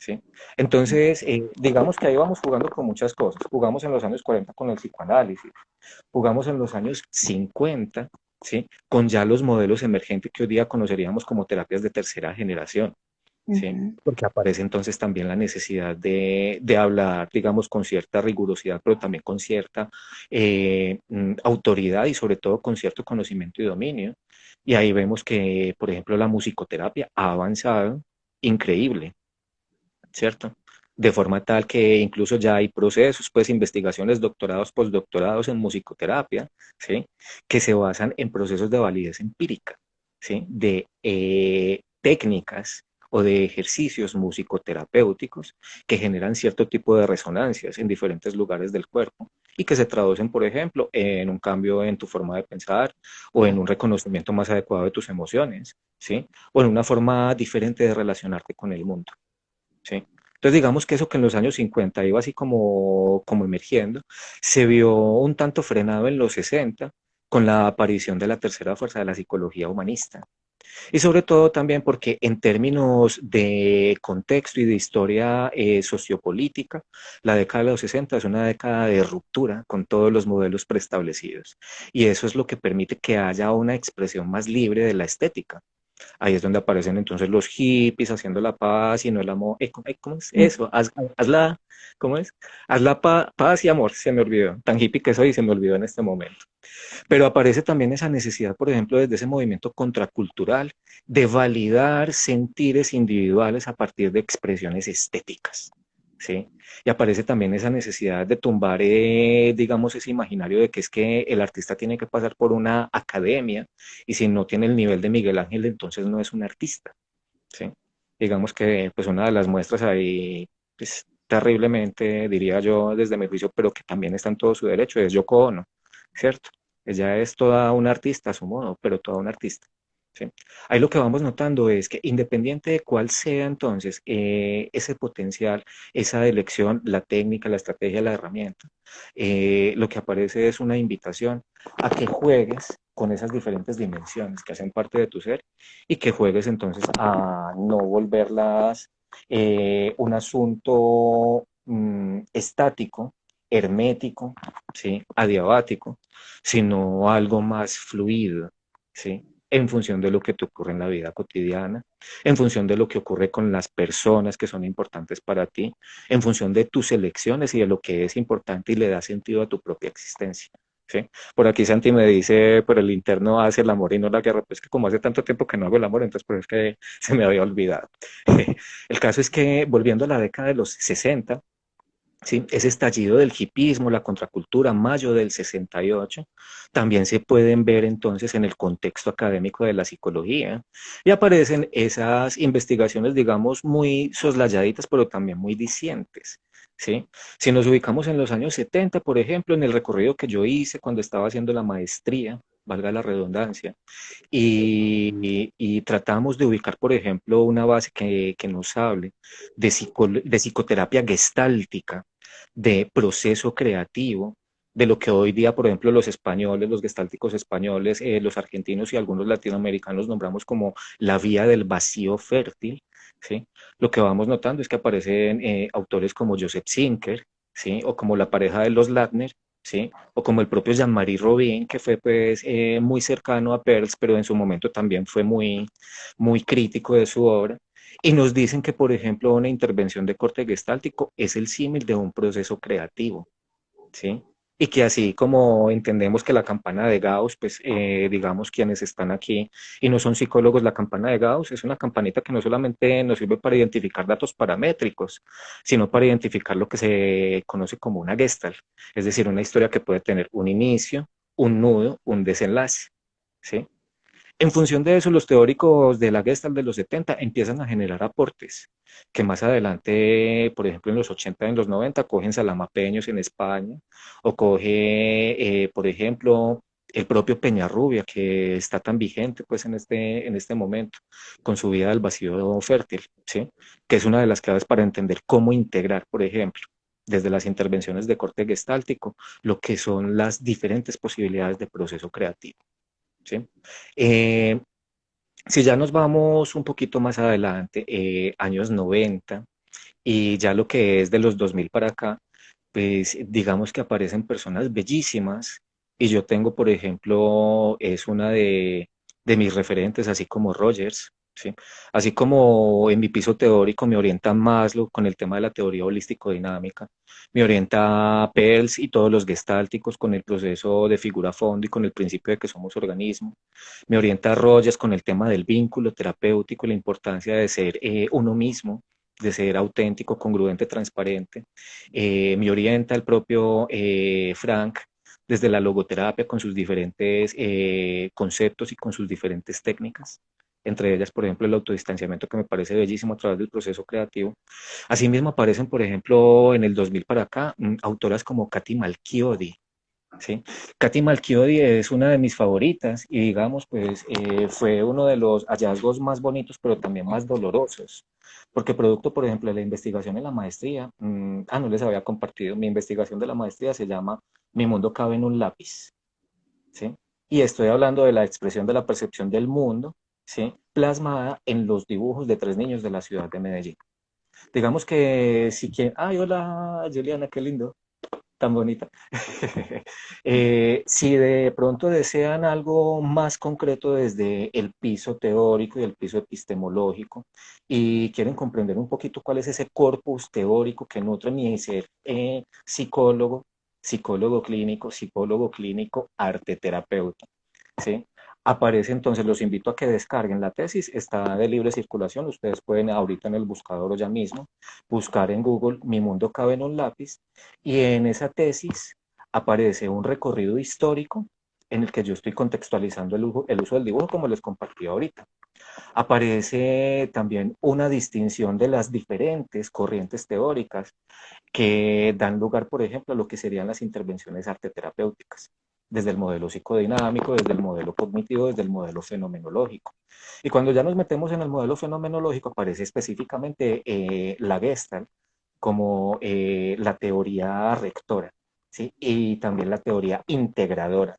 ¿Sí? Entonces, digamos que ahí vamos jugando con muchas cosas. Jugamos en los años 40 con el psicoanálisis, jugamos en los años 50, ¿sí? Con ya los modelos emergentes que hoy día conoceríamos como terapias de tercera generación, ¿sí? Ujú. Porque aparece entonces también la necesidad de hablar, digamos, con cierta rigurosidad, pero también con cierta autoridad y sobre todo con cierto conocimiento y dominio. Y ahí vemos que, por ejemplo, la musicoterapia ha avanzado increíble, ¿cierto? De forma tal que incluso ya hay procesos, pues investigaciones, doctorados, postdoctorados en musicoterapia, ¿sí? Que se basan en procesos de validez empírica, ¿sí? De técnicas o de ejercicios musicoterapéuticos que generan cierto tipo de resonancias en diferentes lugares del cuerpo y que se traducen, por ejemplo, en un cambio en tu forma de pensar o en un reconocimiento más adecuado de tus emociones, ¿sí? O en una forma diferente de relacionarte con el mundo. ¿Sí? Entonces digamos que eso que en los años 50 iba así como emergiendo, se vio un tanto frenado en los 60 con la aparición de la tercera fuerza de la psicología humanista. Y sobre todo también porque en términos de contexto y de historia sociopolítica, la década de los 60 es una década de ruptura con todos los modelos preestablecidos. Y eso es lo que permite que haya una expresión más libre de la estética. Ahí es donde aparecen entonces los hippies haciendo la paz y no el amor. ¿Cómo es eso? ¿Cómo es? Haz la paz y amor, se me olvidó. Tan hippie que soy y se me olvidó en este momento. Pero aparece también esa necesidad, por ejemplo, desde ese movimiento contracultural, de validar sentires individuales a partir de expresiones estéticas. ¿Sí? Y aparece también esa necesidad de tumbar, digamos, ese imaginario de que es que el artista tiene que pasar por una academia y si no tiene el nivel de Miguel Ángel, entonces no es un artista. ¿Sí? Digamos que pues una de las muestras ahí, pues terriblemente, diría yo desde mi juicio, pero que también está en todo su derecho, es Yoko Ono, ¿cierto? Ella es toda una artista a su modo, pero toda una artista. ¿Sí? Ahí lo que vamos notando es que independiente de cuál sea entonces ese potencial, esa elección, la técnica, la estrategia, la herramienta, lo que aparece es una invitación a que juegues con esas diferentes dimensiones que hacen parte de tu ser y que juegues entonces a no volverlas un asunto estático, hermético, ¿sí? Adiabático, sino algo más fluido, ¿sí? En función de lo que te ocurre en la vida cotidiana, en función de lo que ocurre con las personas que son importantes para ti, en función de tus elecciones y de lo que es importante y le da sentido a tu propia existencia. ¿Sí? Por aquí Santi me dice, por el interno hace el amor y no la guerra, pues que como hace tanto tiempo que no hago el amor, entonces por eso es que se me había olvidado. El caso es que volviendo a la década de los 60, ¿sí? Ese estallido del hipismo, la contracultura, mayo del 68, también se pueden ver entonces en el contexto académico de la psicología y aparecen esas investigaciones, digamos, muy soslayaditas, pero también muy discientes. ¿Sí? Si nos ubicamos en los años 70, por ejemplo, en el recorrido que yo hice cuando estaba haciendo la maestría, valga la redundancia, y tratamos de ubicar, por ejemplo, una base que nos hable de psicoterapia gestáltica, de proceso creativo, de lo que hoy día, por ejemplo, los españoles, los gestálticos españoles, los argentinos y algunos latinoamericanos nombramos como la vía del vacío fértil, ¿sí? Lo que vamos notando es que aparecen autores como Joseph Zinker, ¿sí? O como la pareja de los Latner, ¿sí? O como el propio Jean-Marie Robin, que fue pues muy cercano a Peirce, pero en su momento también fue muy crítico de su obra. Y nos dicen que, por ejemplo, una intervención de corte gestáltico es el símil de un proceso creativo, ¿sí? y que así como entendemos que la campana de Gauss, pues digamos quienes están aquí y no son psicólogos, la campana de Gauss es una campanita que no solamente nos sirve para identificar datos paramétricos, sino para identificar lo que se conoce como una gestalt, es decir, una historia que puede tener un inicio, un nudo, un desenlace, ¿sí? En función de eso, los teóricos de la Gestalt de los 70 empiezan a generar aportes, que más adelante, por ejemplo, en los 80 y en los 90, cogen Salamapeños en España, o coge, por ejemplo, el propio Peñarrubia, que está tan vigente pues en este momento, con su vida del vacío fértil, ¿sí? Que es una de las claves para entender cómo integrar, por ejemplo, desde las intervenciones de corte gestáltico, lo que son las diferentes posibilidades de proceso creativo. ¿Sí? Eh, si ya nos vamos un poquito más adelante, años 90 y ya lo que es de los 2000 para acá, pues digamos que aparecen personas bellísimas y yo tengo, por ejemplo, es una de mis referentes, así como Rogers, ¿sí? Así como en mi piso teórico me orienta Maslow con el tema de la teoría holístico-dinámica, me orienta Peirce y todos los gestálticos con el proceso de figura-fondo y con el principio de que somos organismos, me orienta Rogers con el tema del vínculo terapéutico y la importancia de ser uno mismo, de ser auténtico, congruente, transparente. Me orienta el propio Frank desde la logoterapia con sus diferentes conceptos y con sus diferentes técnicas. Entre ellas, por ejemplo, el autodistanciamiento que me parece bellísimo a través del proceso creativo. Asimismo aparecen, por ejemplo, en el 2000 para acá, autoras como Katy Malchiodi, ¿sí? Katy Malchiodi es una de mis favoritas y digamos, pues fue uno de los hallazgos más bonitos, pero también más dolorosos, porque producto, por ejemplo, de la investigación en la maestría, no les había compartido, mi investigación de la maestría se llama Mi mundo cabe en un lápiz, ¿sí? Y estoy hablando de la expresión de la percepción del mundo, ¿sí? Plasmada en los dibujos de tres niños de la ciudad de Medellín. Digamos que si quieren, ay, hola Juliana, qué lindo, tan bonita. Si de pronto desean algo más concreto desde el piso teórico y el piso epistemológico y quieren comprender un poquito cuál es ese corpus teórico que nutre mi ser psicólogo clínico, arte terapeuta, ¿sí? Aparece entonces, los invito a que descarguen la tesis, está de libre circulación, ustedes pueden ahorita en el buscador o ya mismo buscar en Google Mi mundo cabe en un lápiz y en esa tesis aparece un recorrido histórico en el que yo estoy contextualizando el uso del dibujo como les compartí ahorita. Aparece también una distinción de las diferentes corrientes teóricas que dan lugar, por ejemplo, a lo que serían las intervenciones arteterapéuticas, desde el modelo psicodinámico, desde el modelo cognitivo, desde el modelo fenomenológico. Y cuando ya nos metemos en el modelo fenomenológico, aparece específicamente la Gestalt como la teoría rectora, ¿sí? Y también la teoría integradora,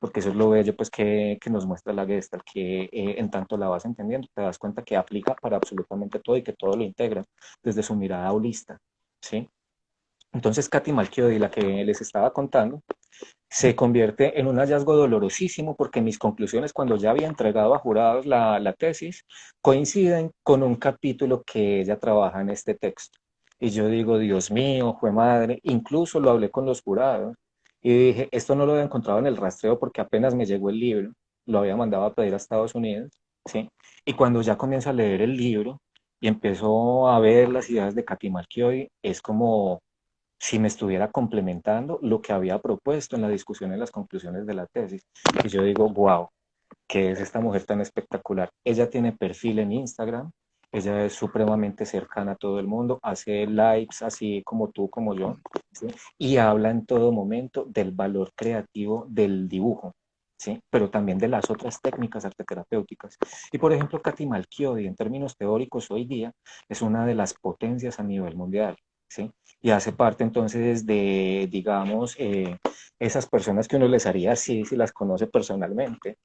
porque eso es lo bello pues, que nos muestra la Gestalt, que en tanto la vas entendiendo, te das cuenta que aplica para absolutamente todo y que todo lo integra desde su mirada holista, ¿sí? Entonces, Katy Malchiodi, la que les estaba contando, se convierte en un hallazgo dolorosísimo porque mis conclusiones, cuando ya había entregado a jurados la tesis, coinciden con un capítulo que ella trabaja en este texto. Y yo digo, Dios mío, fue madre, incluso lo hablé con los jurados y dije, esto no lo había encontrado en el rastreo porque apenas me llegó el libro, lo había mandado a pedir a Estados Unidos, ¿sí? Y cuando ya comienzo a leer el libro y empezó a ver las ideas de Katy Malchiodi, es como si me estuviera complementando lo que había propuesto en la discusión en las conclusiones de la tesis. Y yo digo, wow, ¿qué es esta mujer tan espectacular? Ella tiene perfil en Instagram, ella es supremamente cercana a todo el mundo, hace lives así como tú, como yo, ¿sí? Y habla en todo momento del valor creativo del dibujo, ¿sí? Pero también de las otras técnicas arteterapéuticas. Y por ejemplo, Katy Malchiodi, en términos teóricos, hoy día es una de las potencias a nivel mundial, ¿sí? Y hace parte entonces de, digamos, esas personas que uno les haría así si las conoce personalmente,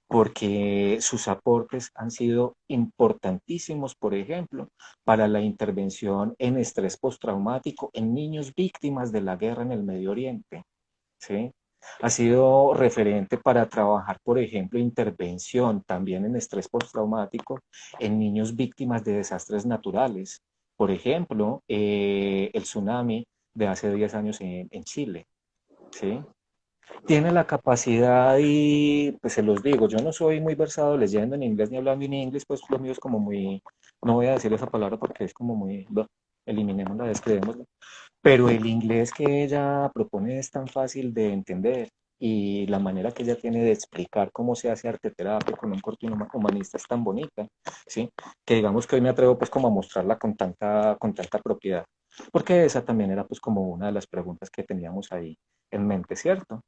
porque sus aportes han sido importantísimos, por ejemplo, para la intervención en estrés postraumático en niños víctimas de la guerra en el Medio Oriente, ¿sí? Ha sido referente para trabajar, por ejemplo, intervención también en estrés postraumático en niños víctimas de desastres naturales. Por ejemplo, el tsunami de hace 10 años en Chile. ¿sí? Tiene la capacidad y, pues se los digo, yo no soy muy versado leyendo en inglés ni hablando en inglés, pues lo mío es como muy, no voy a decir esa palabra porque es como muy, bah, eliminémosla, describémosla, pero el inglés que ella propone es tan fácil de entender y la manera que ella tiene de explicar cómo se hace arte terapia con un corte humanista es tan bonita, ¿sí? Que digamos que hoy me atrevo pues como a mostrarla con tanta propiedad, porque esa también era pues como una de las preguntas que teníamos ahí en mente, ¿cierto?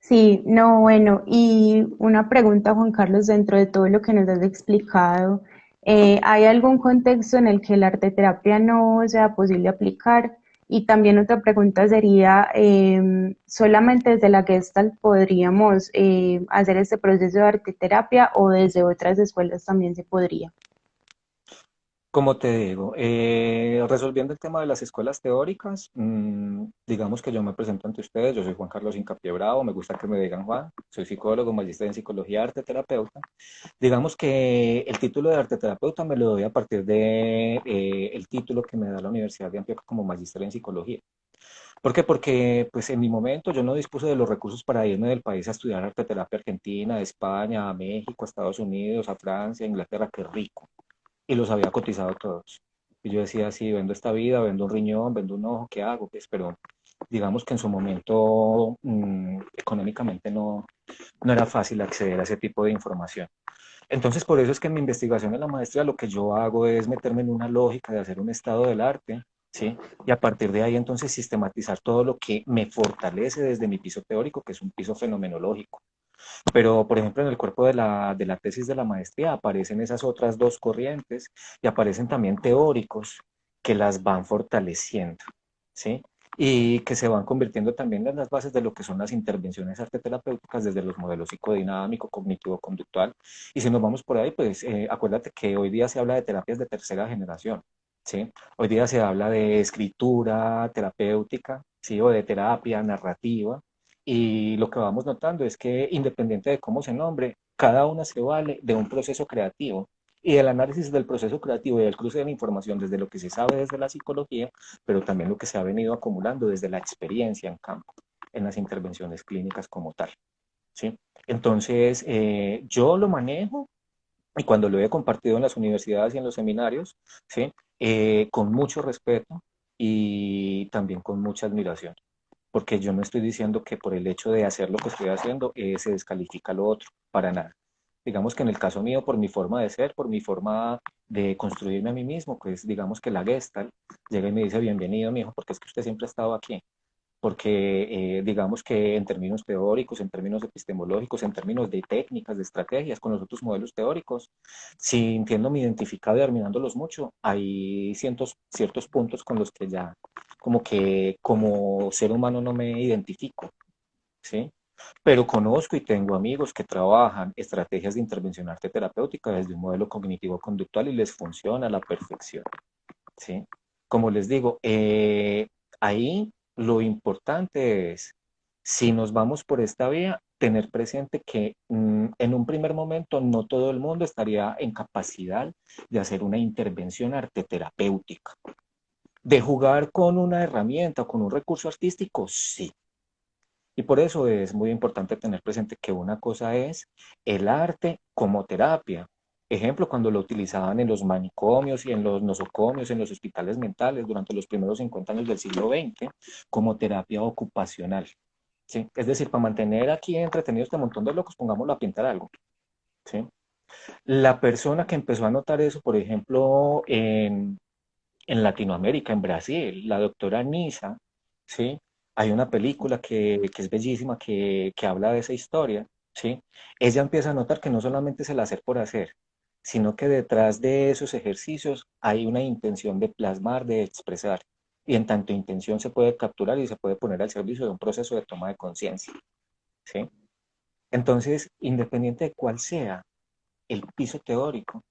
Sí, no, bueno, y una pregunta, Juan Carlos, dentro de todo lo que nos has explicado, ¿hay algún contexto en el que la arte terapia no sea posible aplicar? Y también otra pregunta sería, ¿solamente desde la Gestalt podríamos hacer este proceso de arte terapia o desde otras escuelas también se podría? Como te digo, resolviendo el tema de las escuelas teóricas, digamos que yo me presento ante ustedes, yo soy Juan Carlos Incapié Bravo, me gusta que me digan Juan, soy psicólogo, magíster en psicología, arte terapeuta. Digamos que el título de arte terapeuta me lo doy a partir de el título que me da la Universidad de Antioquia como magíster en psicología. ¿Por qué? Porque pues en mi momento yo no dispuse de los recursos para irme del país a estudiar arte terapia a Argentina, a España, a México, a Estados Unidos, a Francia, a Inglaterra, qué rico y los había cotizado todos. Y yo decía, sí, vendo esta vida, vendo un riñón, vendo un ojo, ¿qué hago? Pues, pero digamos que en su momento económicamente no era fácil acceder a ese tipo de información. Entonces, por eso es que en mi investigación en la maestría lo que yo hago es meterme en una lógica de hacer un estado del arte, ¿sí? Y a partir de ahí entonces sistematizar todo lo que me fortalece desde mi piso teórico, que es un piso fenomenológico. Pero, por ejemplo, en el cuerpo de la tesis de la maestría aparecen esas otras dos corrientes y aparecen también teóricos que las van fortaleciendo, ¿sí? Y que se van convirtiendo también en las bases de lo que son las intervenciones arteterapéuticas desde los modelos psicodinámico, cognitivo-conductual. Y si nos vamos por ahí, pues acuérdate que hoy día se habla de terapias de tercera generación, ¿sí? Hoy día se habla de escritura terapéutica, ¿sí? O de terapia narrativa, y lo que vamos notando es que independiente de cómo se nombre, cada una se vale de un proceso creativo y del análisis del proceso creativo y del cruce de la información desde lo que se sabe desde la psicología, pero también lo que se ha venido acumulando desde la experiencia en campo, en las intervenciones clínicas como tal, ¿sí? Entonces, yo lo manejo y cuando lo he compartido en las universidades y en los seminarios, ¿sí? Con mucho respeto y también con mucha admiración, porque yo no estoy diciendo que por el hecho de hacer lo que estoy haciendo se descalifica lo otro, para nada. Digamos que en el caso mío, por mi forma de ser, por mi forma de construirme a mí mismo, pues digamos que la Gestalt llega y me dice, bienvenido, mijo, porque es que usted siempre ha estado aquí, porque digamos que en términos teóricos, en términos epistemológicos, en términos de técnicas, de estrategias con los otros modelos teóricos, sintiéndome identificado y admirándolos mucho, hay ciertos puntos con los que ya como que como ser humano no me identifico, ¿sí? Pero conozco y tengo amigos que trabajan estrategias de intervención arte terapéutica desde un modelo cognitivo-conductual y les funciona a la perfección, ¿sí? Como les digo, ahí lo importante es, si nos vamos por esta vía, tener presente que en un primer momento no todo el mundo estaría en capacidad de hacer una intervención arte terapéutica. De jugar con una herramienta o con un recurso artístico, sí. Y por eso es muy importante tener presente que una cosa es el arte como terapia. Ejemplo, cuando lo utilizaban en los manicomios y en los nosocomios, en los hospitales mentales durante los primeros 50 años del siglo XX, como terapia ocupacional. ¿Sí? Es decir, para mantener aquí entretenidos este montón de locos, pongámoslo a pintar algo. ¿Sí? La persona que empezó a notar eso, por ejemplo, en Latinoamérica, en Brasil, la doctora Nisa, ¿sí? Hay una película que es bellísima que habla de esa historia, ¿sí? Ella empieza a notar que no solamente es el hacer por hacer, sino que detrás de esos ejercicios hay una intención de plasmar, de expresar. Y en tanto intención se puede capturar y se puede poner al servicio de un proceso de toma de conciencia, ¿sí? Entonces, independiente de cuál sea el piso teórico,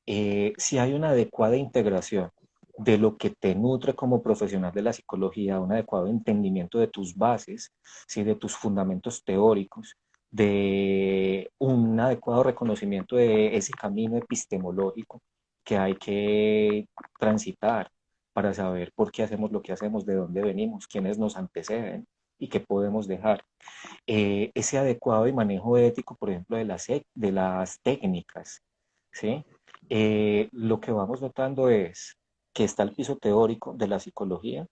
si hay una adecuada integración de lo que te nutre como profesional de la psicología, un adecuado entendimiento de tus bases, ¿sí? De tus fundamentos teóricos, de un adecuado reconocimiento de ese camino epistemológico que hay que transitar para saber por qué hacemos lo que hacemos, de dónde venimos, quiénes nos anteceden. y qué podemos dejar. Ese adecuado y manejo ético, por ejemplo, de las técnicas, ¿sí? Lo que vamos notando es que está el piso teórico de la psicología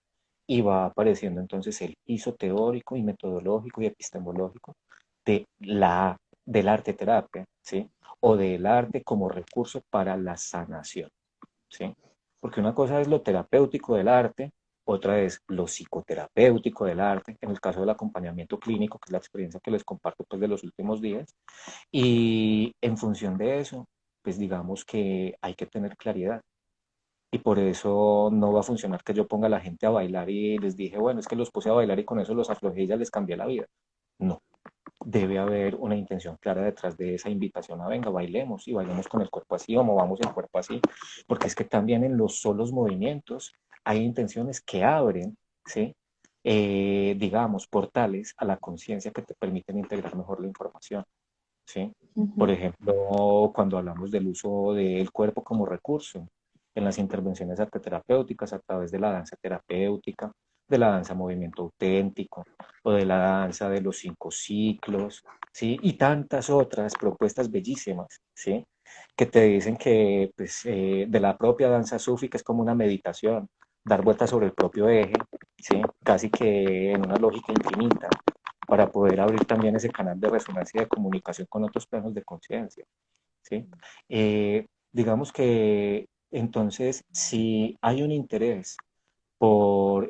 y va apareciendo entonces el piso teórico y metodológico y epistemológico de del arte terapia, ¿sí? O del arte como recurso para la sanación, ¿sí? Porque una cosa es lo terapéutico del arte, otra es lo psicoterapéutico del arte, en el caso del acompañamiento clínico, que es la experiencia que les comparto pues, de los últimos días, y en función de eso, pues digamos que hay que tener claridad. Y por eso no va a funcionar que yo ponga a la gente a bailar y les dije, bueno, es que los puse a bailar y con eso los aflojé y ya les cambié la vida. No, debe haber una intención clara detrás de esa invitación a venga, bailemos y bailemos con el cuerpo así o movamos el cuerpo así, porque es que también en los solos movimientos hay intenciones que abren, ¿sí? Digamos, portales a la conciencia que te permiten integrar mejor la información, ¿sí? Por Ujú. ejemplo, cuando hablamos del uso del cuerpo como recurso en las intervenciones arteterapéuticas a través de la danza terapéutica, de la danza movimiento auténtico o de la danza de los 5 ciclos, ¿sí? Y tantas otras propuestas bellísimas, ¿sí? Que te dicen que pues, de la propia danza sufi, que es como una meditación, dar vueltas sobre el propio eje, ¿sí? Casi que en una lógica infinita, para poder abrir también ese canal de resonancia y de comunicación con otros planos de conciencia, ¿sí? Digamos que entonces, si hay un interés por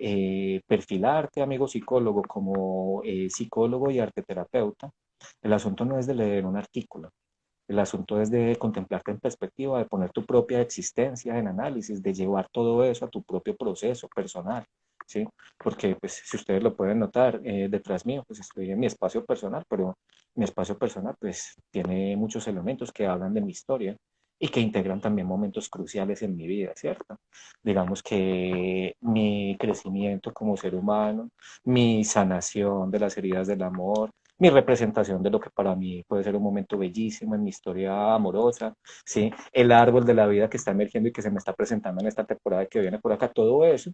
perfilarte, amigo psicólogo, como psicólogo y arteterapeuta, el asunto no es de leer un artículo, el asunto es de contemplarte en perspectiva, de poner tu propia existencia en análisis, de llevar todo eso a tu propio proceso personal, ¿sí? Porque, pues, si ustedes lo pueden notar, detrás mío, pues estoy en mi espacio personal, pero mi espacio personal, pues, tiene muchos elementos que hablan de mi historia y que integran también momentos cruciales en mi vida, ¿cierto? Digamos que mi crecimiento como ser humano, mi sanación de las heridas del amor, mi representación de lo que para mí puede ser un momento bellísimo en mi historia amorosa, ¿sí? El árbol de la vida que está emergiendo y que se me está presentando en esta temporada que viene por acá, todo eso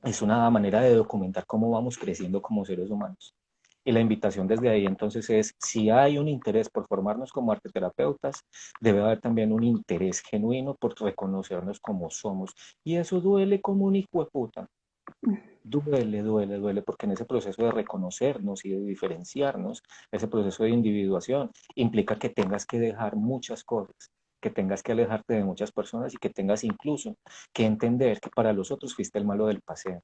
es una manera de documentar cómo vamos creciendo como seres humanos. Y la invitación desde ahí entonces es, si hay un interés por formarnos como arteterapeutas, debe haber también un interés genuino por reconocernos como somos. Y eso duele como un hijo de puta. Duele, duele, duele, porque en ese proceso de reconocernos y de diferenciarnos, ese proceso de individuación implica que tengas que dejar muchas cosas, que tengas que alejarte de muchas personas y que tengas incluso que entender que para los otros fuiste el malo del paseo,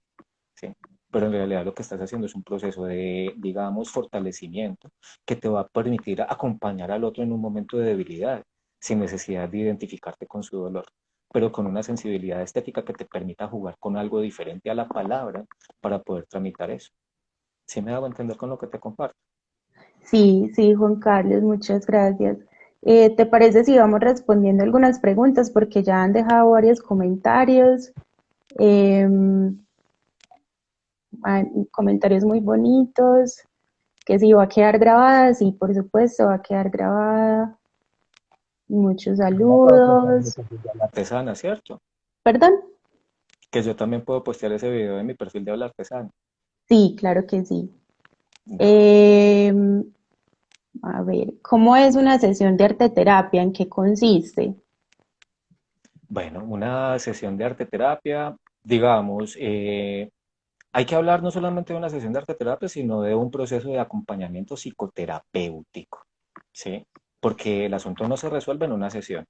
¿sí? Pero en realidad lo que estás haciendo es un proceso de, digamos, fortalecimiento que te va a permitir acompañar al otro en un momento de debilidad, sin necesidad de identificarte con su dolor, pero con una sensibilidad estética que te permita jugar con algo diferente a la palabra para poder tramitar eso. ¿Sí me hago entender con lo que te comparto? Sí, sí, Juan Carlos, muchas gracias. ¿Te parece si vamos respondiendo algunas preguntas? Porque ya han dejado varios comentarios, em, comentarios muy bonitos, que si va a quedar grabada, sí, por supuesto, va a quedar grabada. Muchos No puedo postear en mi saludos. perfil de Habla Artesana, ¿cierto? ¿Perdón? Que yo también puedo postear ese video en mi perfil de Habla Artesana. Sí, claro que sí. Dale. Em, a ver, ¿cómo es una sesión de arte terapia? ¿En qué consiste? Bueno, una sesión de arte terapia, digamos, hay que hablar no solamente de una sesión de arte terapia, sino de un proceso de acompañamiento psicoterapéutico, ¿sí? Porque el asunto no se resuelve en una sesión,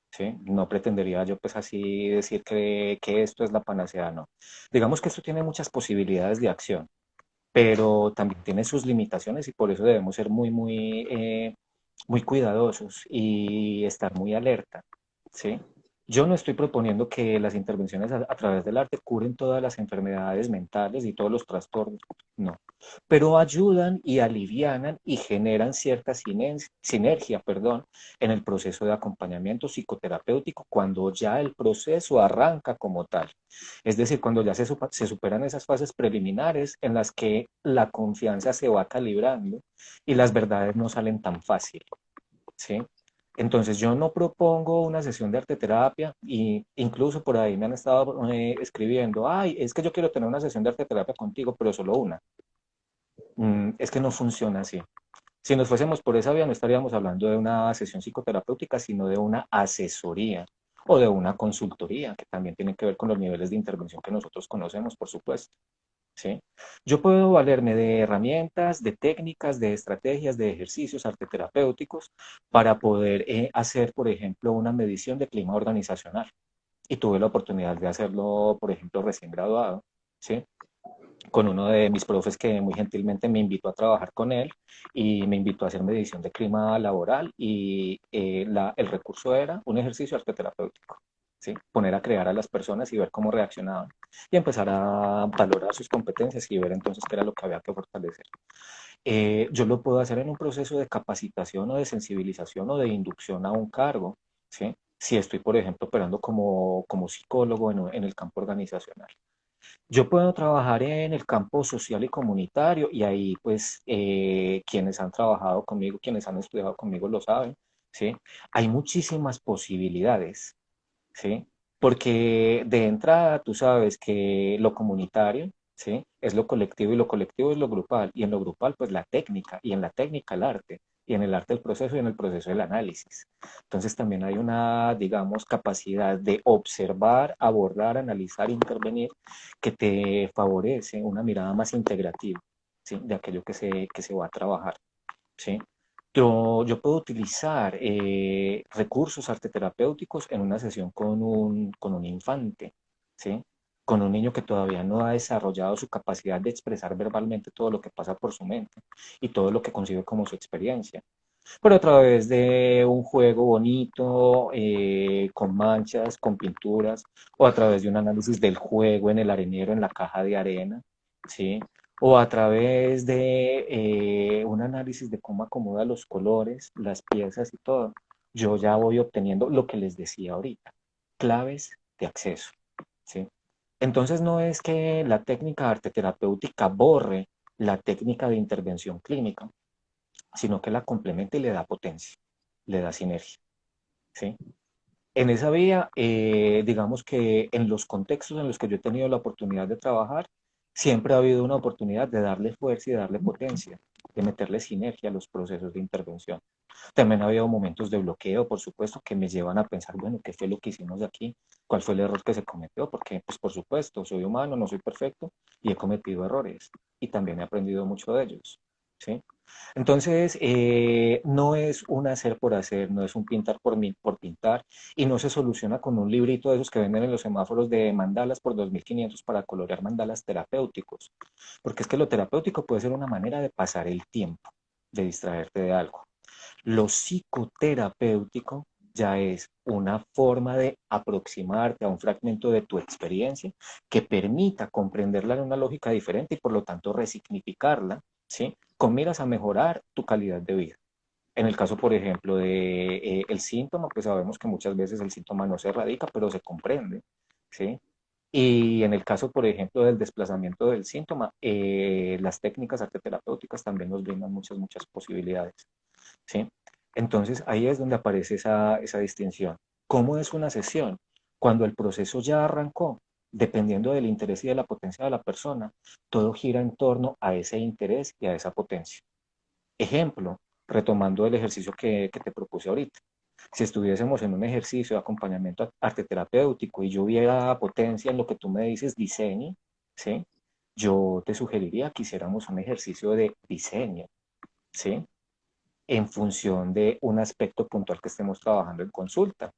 ¿sí? No pretendería yo pues así decir que esto es la panacea, no. Digamos que esto tiene muchas posibilidades de acción, pero también tiene sus limitaciones y por eso debemos ser muy cuidadosos y estar muy alerta, ¿sí? Yo no estoy proponiendo que las intervenciones a través del arte curen todas las enfermedades mentales y todos los trastornos, no, pero ayudan y alivianan y generan cierta sinergia, perdón, en el proceso de acompañamiento psicoterapéutico cuando ya el proceso arranca como tal. Es decir, cuando ya se superan esas fases preliminares en las que la confianza se va calibrando y las verdades no salen tan fácil, ¿sí? Entonces yo no propongo una sesión de arte terapia y incluso por ahí me han estado escribiendo, ay, es que yo quiero tener una sesión de arte terapia contigo, pero solo una. Es que no funciona así. Si nos fuésemos por esa vía, no estaríamos hablando de una sesión psicoterapéutica, sino de una asesoría o de una consultoría, que también tiene que ver con los niveles de intervención que nosotros conocemos, por supuesto. ¿Sí? Yo puedo valerme de herramientas, de técnicas, de estrategias, de ejercicios arteterapéuticos para poder hacer, por ejemplo, una medición de clima organizacional. Y tuve la oportunidad de hacerlo, por ejemplo, recién graduado, ¿sí? Con uno de mis profes que muy gentilmente me invitó a trabajar con él y me invitó a hacer medición de clima laboral y el recurso era un ejercicio arteterapéutico. ¿Sí? Poner a crear a las personas y ver cómo reaccionaban y empezar a valorar sus competencias y ver entonces qué era lo que había que fortalecer. Yo lo puedo hacer en un proceso de capacitación o de sensibilización o de inducción a un cargo, ¿sí? Si estoy, por ejemplo, operando como psicólogo en el campo organizacional. Yo puedo trabajar en el campo social y comunitario y ahí pues quienes han trabajado conmigo, quienes han estudiado conmigo lo saben, ¿sí? Hay muchísimas posibilidades, ¿sí? Porque de entrada tú sabes que lo comunitario, ¿sí? Es lo colectivo y lo colectivo es lo grupal y en lo grupal pues la técnica y en la técnica el arte y en el arte el proceso y en el proceso el análisis. Entonces también hay una, digamos, capacidad de observar, abordar, analizar, intervenir que te favorece una mirada más integrativa, ¿sí? De aquello que se va a trabajar. ¿Sí? Yo puedo utilizar recursos arteterapéuticos en una sesión con un infante, ¿sí? Con un niño que todavía no ha desarrollado su capacidad de expresar verbalmente todo lo que pasa por su mente y todo lo que concibe como su experiencia. Pero a través de un juego bonito, con manchas, con pinturas, o a través de un análisis del juego en el arenero, en la caja de arena, ¿sí? O a través de un análisis de cómo acomoda los colores, las piezas y todo, yo ya voy obteniendo lo que les decía ahorita, claves de acceso, ¿sí? Entonces no es que la técnica arte terapéutica borre la técnica de intervención clínica, sino que la complementa y le da potencia, le da sinergia, ¿sí? En esa vía, digamos que en los contextos en los que yo he tenido la oportunidad de trabajar, siempre ha habido una oportunidad de darle fuerza y de darle potencia, de meterle sinergia a los procesos de intervención. También ha habido momentos de bloqueo, por supuesto, que me llevan a pensar, bueno, ¿qué fue lo que hicimos aquí? ¿Cuál fue el error que se cometió? Porque, pues, por supuesto, soy humano, no soy perfecto y he cometido errores y también he aprendido mucho de ellos, ¿sí? Entonces, no es un hacer por hacer, no es un pintar por pintar y no se soluciona con un librito de esos que venden en los semáforos de mandalas por 2.500 para colorear mandalas terapéuticos, porque es que lo terapéutico puede ser una manera de pasar el tiempo, de distraerte de algo. Lo psicoterapéutico ya es una forma de aproximarte a un fragmento de tu experiencia que permita comprenderla en una lógica diferente y por lo tanto resignificarla, ¿sí? Con miras a mejorar tu calidad de vida. En el caso, por ejemplo, de el síntoma, pues sabemos que muchas veces el síntoma no se erradica, pero se comprende, ¿sí? Y en el caso, por ejemplo, del desplazamiento del síntoma, las técnicas arteterapéuticas también nos brindan muchas, muchas posibilidades. ¿Sí? Entonces ahí es donde aparece esa distinción. ¿Cómo es una sesión? Cuando el proceso ya arrancó, dependiendo del interés y de la potencia de la persona, todo gira en torno a ese interés y a esa potencia. Ejemplo, retomando el ejercicio que te propuse ahorita. Si estuviésemos en un ejercicio de acompañamiento arte terapéutico y yo viera potencia en lo que tú me dices, diseño, ¿sí? Yo te sugeriría que hiciéramos un ejercicio de diseño, ¿sí? En función de un aspecto puntual que estemos trabajando en consulta.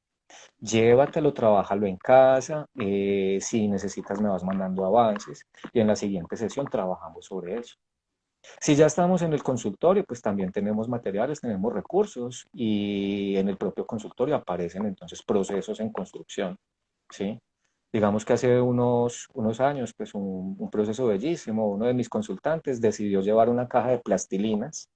Llévatelo, trabájalo en casa, si necesitas me vas mandando avances y en la siguiente sesión trabajamos sobre eso. Si ya estamos en el consultorio, pues también tenemos materiales, tenemos recursos y en el propio consultorio aparecen entonces procesos en construcción, ¿sí? Digamos que hace unos años, pues un proceso bellísimo, uno de mis consultantes decidió llevar una caja de plastilinas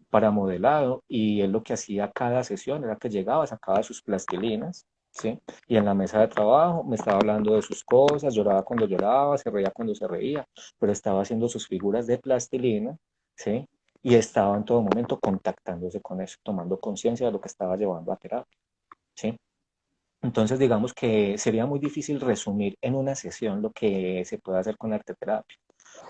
para modelado y él lo que hacía cada sesión era que llegaba, sacaba sus plastilinas, ¿sí? Y en la mesa de trabajo me estaba hablando de sus cosas, lloraba cuando lloraba, se reía cuando se reía, pero estaba haciendo sus figuras de plastilina, ¿sí? Y estaba en todo momento contactándose con eso, tomando conciencia de lo que estaba llevando a terapia, ¿sí? Entonces, digamos que sería muy difícil resumir en una sesión lo que se puede hacer con arte terapia.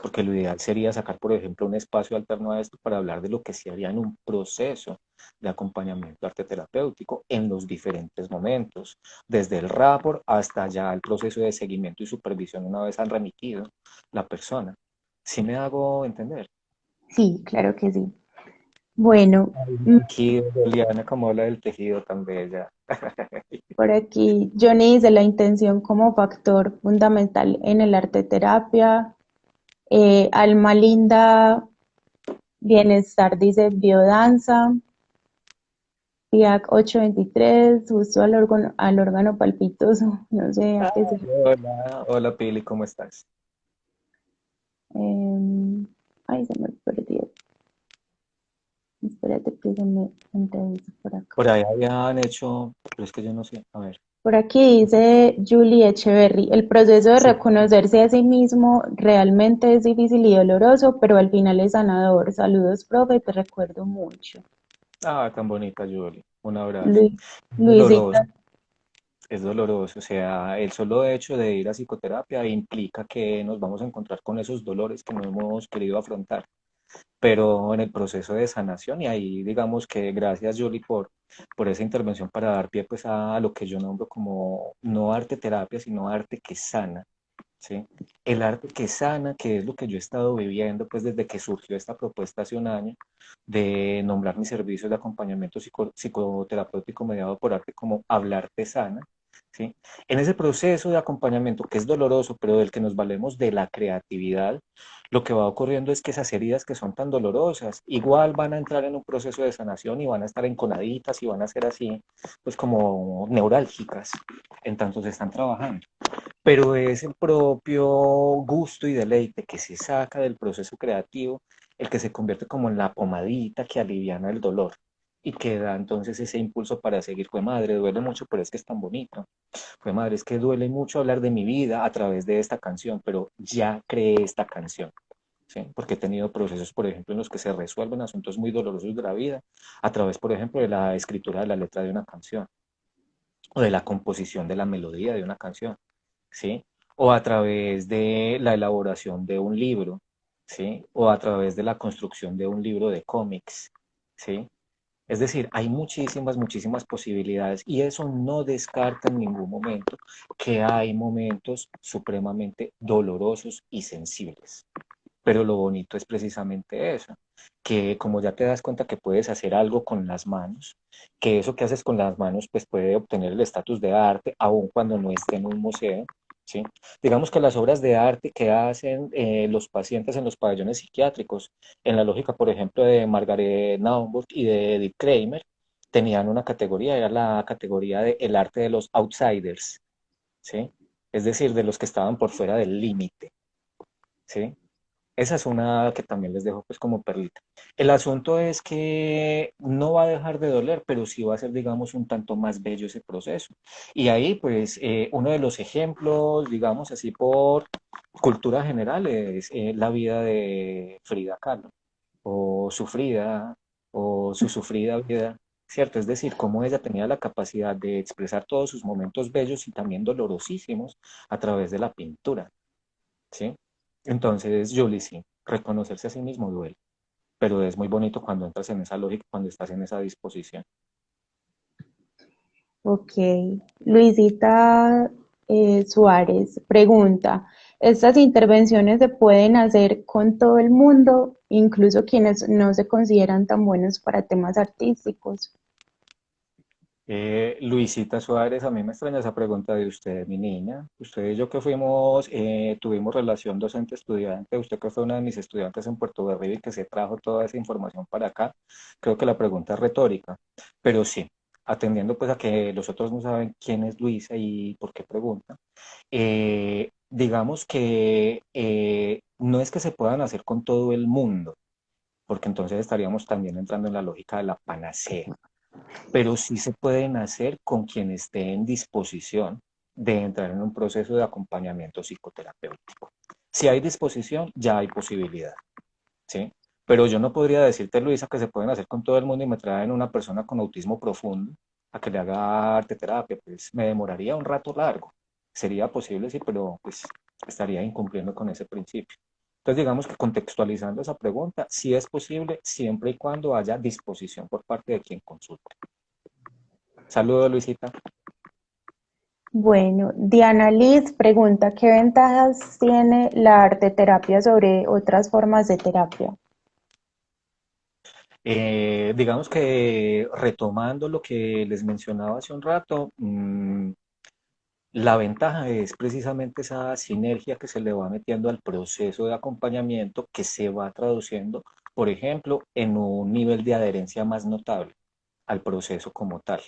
porque lo ideal sería sacar, por ejemplo, un espacio alterno a esto para hablar de lo que se haría en un proceso de acompañamiento arte terapéutico en los diferentes momentos, desde el rapport hasta ya el proceso de seguimiento y supervisión una vez han remitido la persona. ¿Sí me hago entender? Sí, claro que sí. Bueno, Ay, mm, tejido, Eliana, como habla del tejido tan bella. por aquí Johnny dice la intención como factor fundamental en el arte terapia. Alma Linda, bienestar dice biodanza. PIAC 823, justo al órgano palpitoso, no sé a qué se refiere. Hola, hola Pili, ¿cómo estás? Em, ay, se me perdió. Espérate que se me entrevista por acá. Por ahí habían hecho, pero es que yo no sé, a ver. Por aquí dice Julie Echeverry, el proceso de Sí. reconocerse a sí mismo realmente es difícil y doloroso, pero al final es sanador. Saludos, profe, te recuerdo mucho. Ah, tan bonita, Julie. Un abrazo. Luisita, Doloroso, es doloroso. O sea, el solo hecho de ir a psicoterapia implica que nos vamos a encontrar con esos dolores que no hemos querido afrontar, pero en el proceso de sanación, y ahí digamos que gracias, Julie, por esa intervención para dar pie pues a lo que yo nombro como no arte terapia, sino arte que sana. ¿Sí? El arte que sana, que es lo que yo he estado viviendo pues desde que surgió esta propuesta hace un año de nombrar mis servicios de acompañamiento psicoterapéutico mediado por arte como Hablarte Sana, ¿sí? En ese proceso de acompañamiento que es doloroso, pero del que nos valemos de la creatividad, lo que va ocurriendo es que esas heridas que son tan dolorosas igual van a entrar en un proceso de sanación y van a estar enconaditas y van a ser así, pues como neurálgicas, en tanto se están trabajando, pero es el propio gusto y deleite que se saca del proceso creativo el que se convierte como en la pomadita que aliviana el dolor y que da entonces ese impulso para seguir. Fue madre, duele mucho, pero es que es tan bonito. Fue madre, es que duele mucho hablar de mi vida a través de esta canción, pero ya creé esta canción. ¿Sí? Porque he tenido procesos, por ejemplo, en los que se resuelven asuntos muy dolorosos de la vida a través, por ejemplo, de la escritura de la letra de una canción o de la composición de la melodía de una canción. ¿Sí? O a través de la elaboración de un libro, ¿sí? O a través de la construcción de un libro de cómics, ¿sí? Es decir, hay muchísimas, muchísimas posibilidades y eso no descarta en ningún momento que hay momentos supremamente dolorosos y sensibles. Pero lo bonito es precisamente eso, que como ya te das cuenta que puedes hacer algo con las manos, que eso que haces con las manos pues puede obtener el estatus de arte aun cuando no esté en un museo, ¿sí? Digamos que las obras de arte que hacen los pacientes en los pabellones psiquiátricos, en la lógica, por ejemplo, de Margaret Naumburg y de Edith Kramer, tenían una categoría, era la categoría de el arte de los outsiders, ¿sí? Es decir, de los que estaban por fuera del límite, ¿sí? Esa es una que también les dejo pues como perlita. El asunto es que no va a dejar de doler, pero sí va a ser, digamos, un tanto más bello ese proceso. Y ahí, pues, uno de los ejemplos, digamos así, por cultura general es la vida de Frida Kahlo, o sufrida, o su sufrida vida, ¿cierto? Es decir, cómo ella tenía la capacidad de expresar todos sus momentos bellos y también dolorosísimos a través de la pintura. ¿Sí? Entonces, Julie, sí, reconocerse a sí mismo duele, pero es muy bonito cuando entras en esa lógica, cuando estás en esa disposición. ok. Luisita Suárez pregunta, ¿estas intervenciones se pueden hacer con todo el mundo, incluso quienes no se consideran tan buenos para temas artísticos? Luisita Suárez, a mí me extraña esa pregunta de usted, mi niña. Usted y yo que fuimos, tuvimos relación docente-estudiante, usted que fue una de mis estudiantes en Puerto Berrío y que se trajo toda esa información para acá, creo que la pregunta es retórica, pero sí, atendiendo pues a que los otros no saben quién es Luisa y por qué pregunta, digamos que no es que se puedan hacer con todo el mundo, porque entonces estaríamos también entrando en la lógica de la panacea, pero sí se pueden hacer con quien esté en disposición de entrar en un proceso de acompañamiento psicoterapéutico. Si hay disposición, ya hay posibilidad, ¿sí? Pero yo no podría decirte, Luisa, que se pueden hacer con todo el mundo y me traen una persona con autismo profundo a que le haga arte terapia, pues me demoraría un rato largo. Sería posible, sí, pero pues estaría incumpliendo con ese principio. Entonces, digamos que contextualizando esa pregunta, sí es posible siempre y cuando haya disposición por parte de quien consulta. Saludos, Luisita. Bueno, Diana Liz pregunta, ¿qué ventajas tiene la arte terapia sobre otras formas de terapia? Digamos que retomando lo que les mencionaba hace un rato, la ventaja es precisamente esa sinergia que se le va metiendo al proceso de acompañamiento que se va traduciendo, por ejemplo, en un nivel de adherencia más notable al proceso como tal,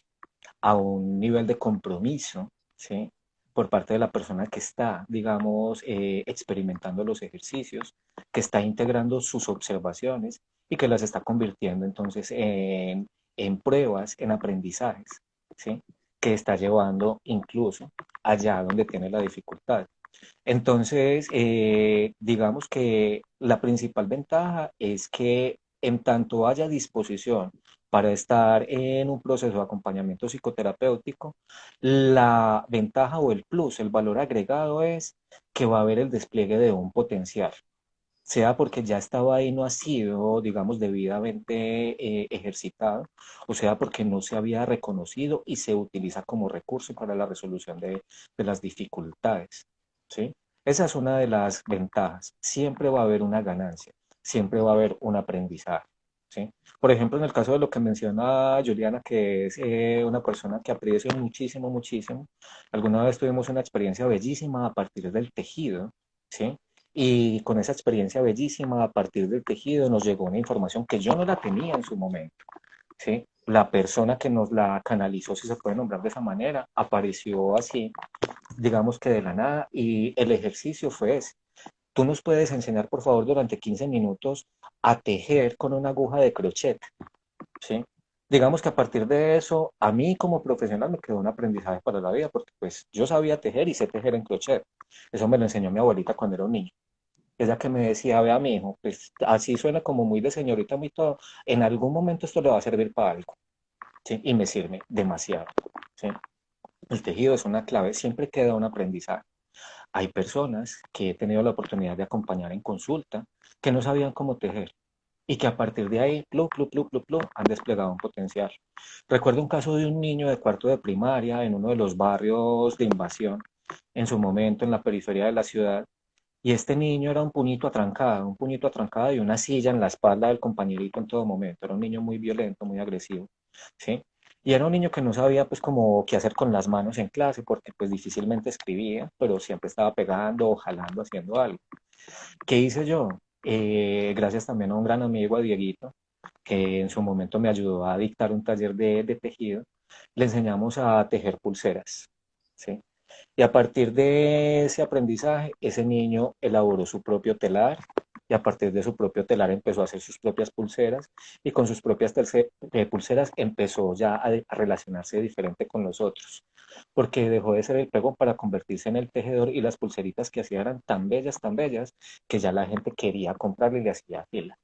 a un nivel de compromiso, ¿sí? Por parte de la persona que está, digamos, experimentando los ejercicios, que está integrando sus observaciones y que las está convirtiendo entonces en pruebas, en aprendizajes, ¿sí? Que está llevando incluso allá donde tiene la dificultad. Entonces, digamos que la principal ventaja es que en tanto haya disposición para estar en un proceso de acompañamiento psicoterapéutico, la ventaja o el plus, el valor agregado es que va a haber el despliegue de un potencial, sea porque ya estaba ahí, no ha sido, digamos, debidamente ejercitado, o sea porque no se había reconocido y se utiliza como recurso para la resolución de las dificultades, ¿sí? Esa es una de las ventajas. Siempre va a haber una ganancia, siempre va a haber un aprendizaje, ¿sí? Por ejemplo, en el caso de lo que menciona Juliana, que es una persona que aprecio muchísimo, muchísimo, alguna vez tuvimos una experiencia bellísima a partir del tejido, ¿sí? Y con esa experiencia bellísima, a partir del tejido, nos llegó una información que yo no la tenía en su momento, ¿sí? La persona que nos la canalizó, si se puede nombrar de esa manera, apareció así, digamos que de la nada, y el ejercicio fue ese. Tú nos puedes enseñar, por favor, durante 15 minutos a tejer con una aguja de crochet, ¿sí? Digamos que a partir de eso, a mí como profesional me quedó un aprendizaje para la vida, porque pues yo sabía tejer y sé tejer en crochet. Eso me lo enseñó mi abuelita cuando era un niño. Ella que me decía, vea, mi hijo, pues así suena como muy de señorita, muy todo. En algún momento esto le va a servir para algo, ¿sí? Y me sirve demasiado, ¿sí? El tejido es una clave, siempre queda un aprendizaje. Hay personas que he tenido la oportunidad de acompañar en consulta que no sabían cómo tejer y que a partir de ahí, plu, plu, plu, plu, plu, han desplegado un potencial. Recuerdo un caso de un niño de cuarto de primaria en uno de los barrios de invasión, en su momento en la periferia de la ciudad, y este niño era un puñito atrancado y una silla en la espalda del compañerito en todo momento. Era un niño muy violento, muy agresivo, ¿sí? Y era un niño que no sabía pues como qué hacer con las manos en clase porque pues difícilmente escribía, pero siempre estaba pegando o jalando, haciendo algo. ¿Qué hice yo? Gracias también a un gran amigo, a Dieguito, que en su momento me ayudó a dictar un taller de tejido, le enseñamos a tejer pulseras, ¿sí? Y a partir de ese aprendizaje, ese niño elaboró su propio telar y a partir de su propio telar empezó a hacer sus propias pulseras y con sus propias pulseras empezó ya a relacionarse diferente con los otros, porque dejó de ser el pego para convertirse en el tejedor y las pulseritas que hacía eran tan bellas, que ya la gente quería comprarle y le hacía fila,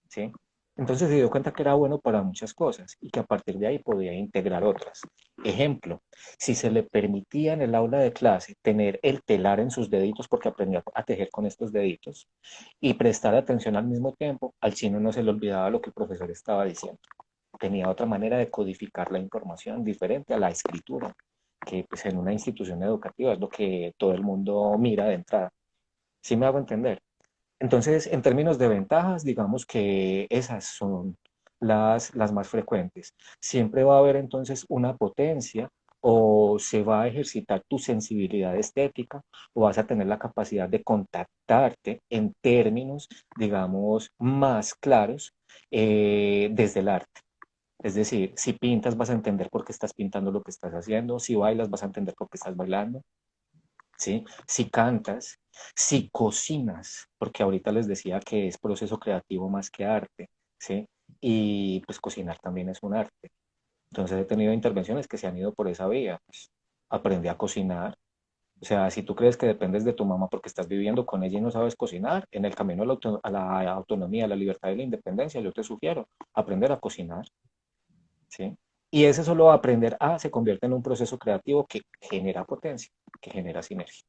¿sí? Entonces se dio cuenta que era bueno para muchas cosas y que a partir de ahí podía integrar otras. Ejemplo, si se le permitía en el aula de clase tener el telar en sus deditos porque aprendió a tejer con estos deditos y prestar atención al mismo tiempo, al chino no se le olvidaba lo que el profesor estaba diciendo. Tenía otra manera de codificar la información diferente a la escritura, que pues en una institución educativa es lo que todo el mundo mira de entrada. ¿Sí me hago entender? Entonces, en términos de ventajas, digamos que esas son las más frecuentes. Siempre va a haber entonces una potencia o se va a ejercitar tu sensibilidad estética o vas a tener la capacidad de contactarte en términos, digamos, más claros desde el arte. Es decir, si pintas vas a entender por qué estás pintando lo que estás haciendo, si bailas vas a entender por qué estás bailando, ¿sí? Si cantas, si cocinas, porque ahorita les decía que es proceso creativo más que arte, ¿sí? Y pues cocinar también es un arte. Entonces he tenido intervenciones que se han ido por esa vía, pues aprende a cocinar. O sea, si tú crees que dependes de tu mamá porque estás viviendo con ella y no sabes cocinar, en el camino a a la autonomía, a la libertad y la independencia, yo te sugiero aprender a cocinar, ¿sí? Y ese solo aprender a se convierte en un proceso creativo que genera potencia, que genera sinergia.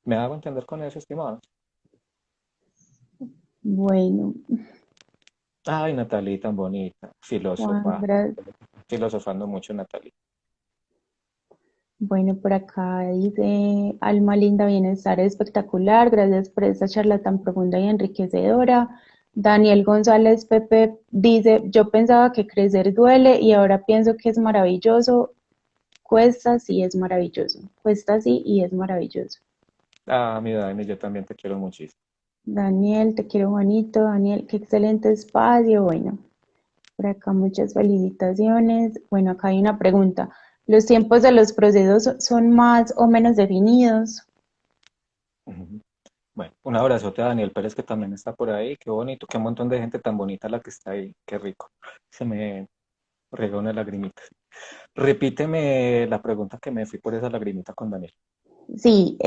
¿Me hago entender con eso, estimado? Bueno, Ay, Natalie, tan bonita, Juan, filósofa, filosofando mucho, Natalie. bueno, por acá dice Alma Linda, bienestar espectacular. Gracias por esta charla tan profunda y enriquecedora. Daniel González Pepe dice, yo pensaba que crecer duele y ahora pienso que es maravilloso. Cuesta sí es maravilloso. Cuesta sí y es maravilloso. Ah, mi Dani, yo también te quiero muchísimo. Daniel, te quiero Juanito. Daniel, qué excelente espacio. Bueno, por acá muchas felicitaciones. Bueno, acá hay una pregunta. ¿Los tiempos de los procesos son más o menos definidos? Ujú. Bueno, un abrazote a Daniel Pérez que también está por ahí. Qué bonito, qué montón de gente tan bonita la que está ahí. Qué rico. Se me regó una lagrimita. Repíteme la pregunta que me fui por esa lagrimita con Daniel. Sí,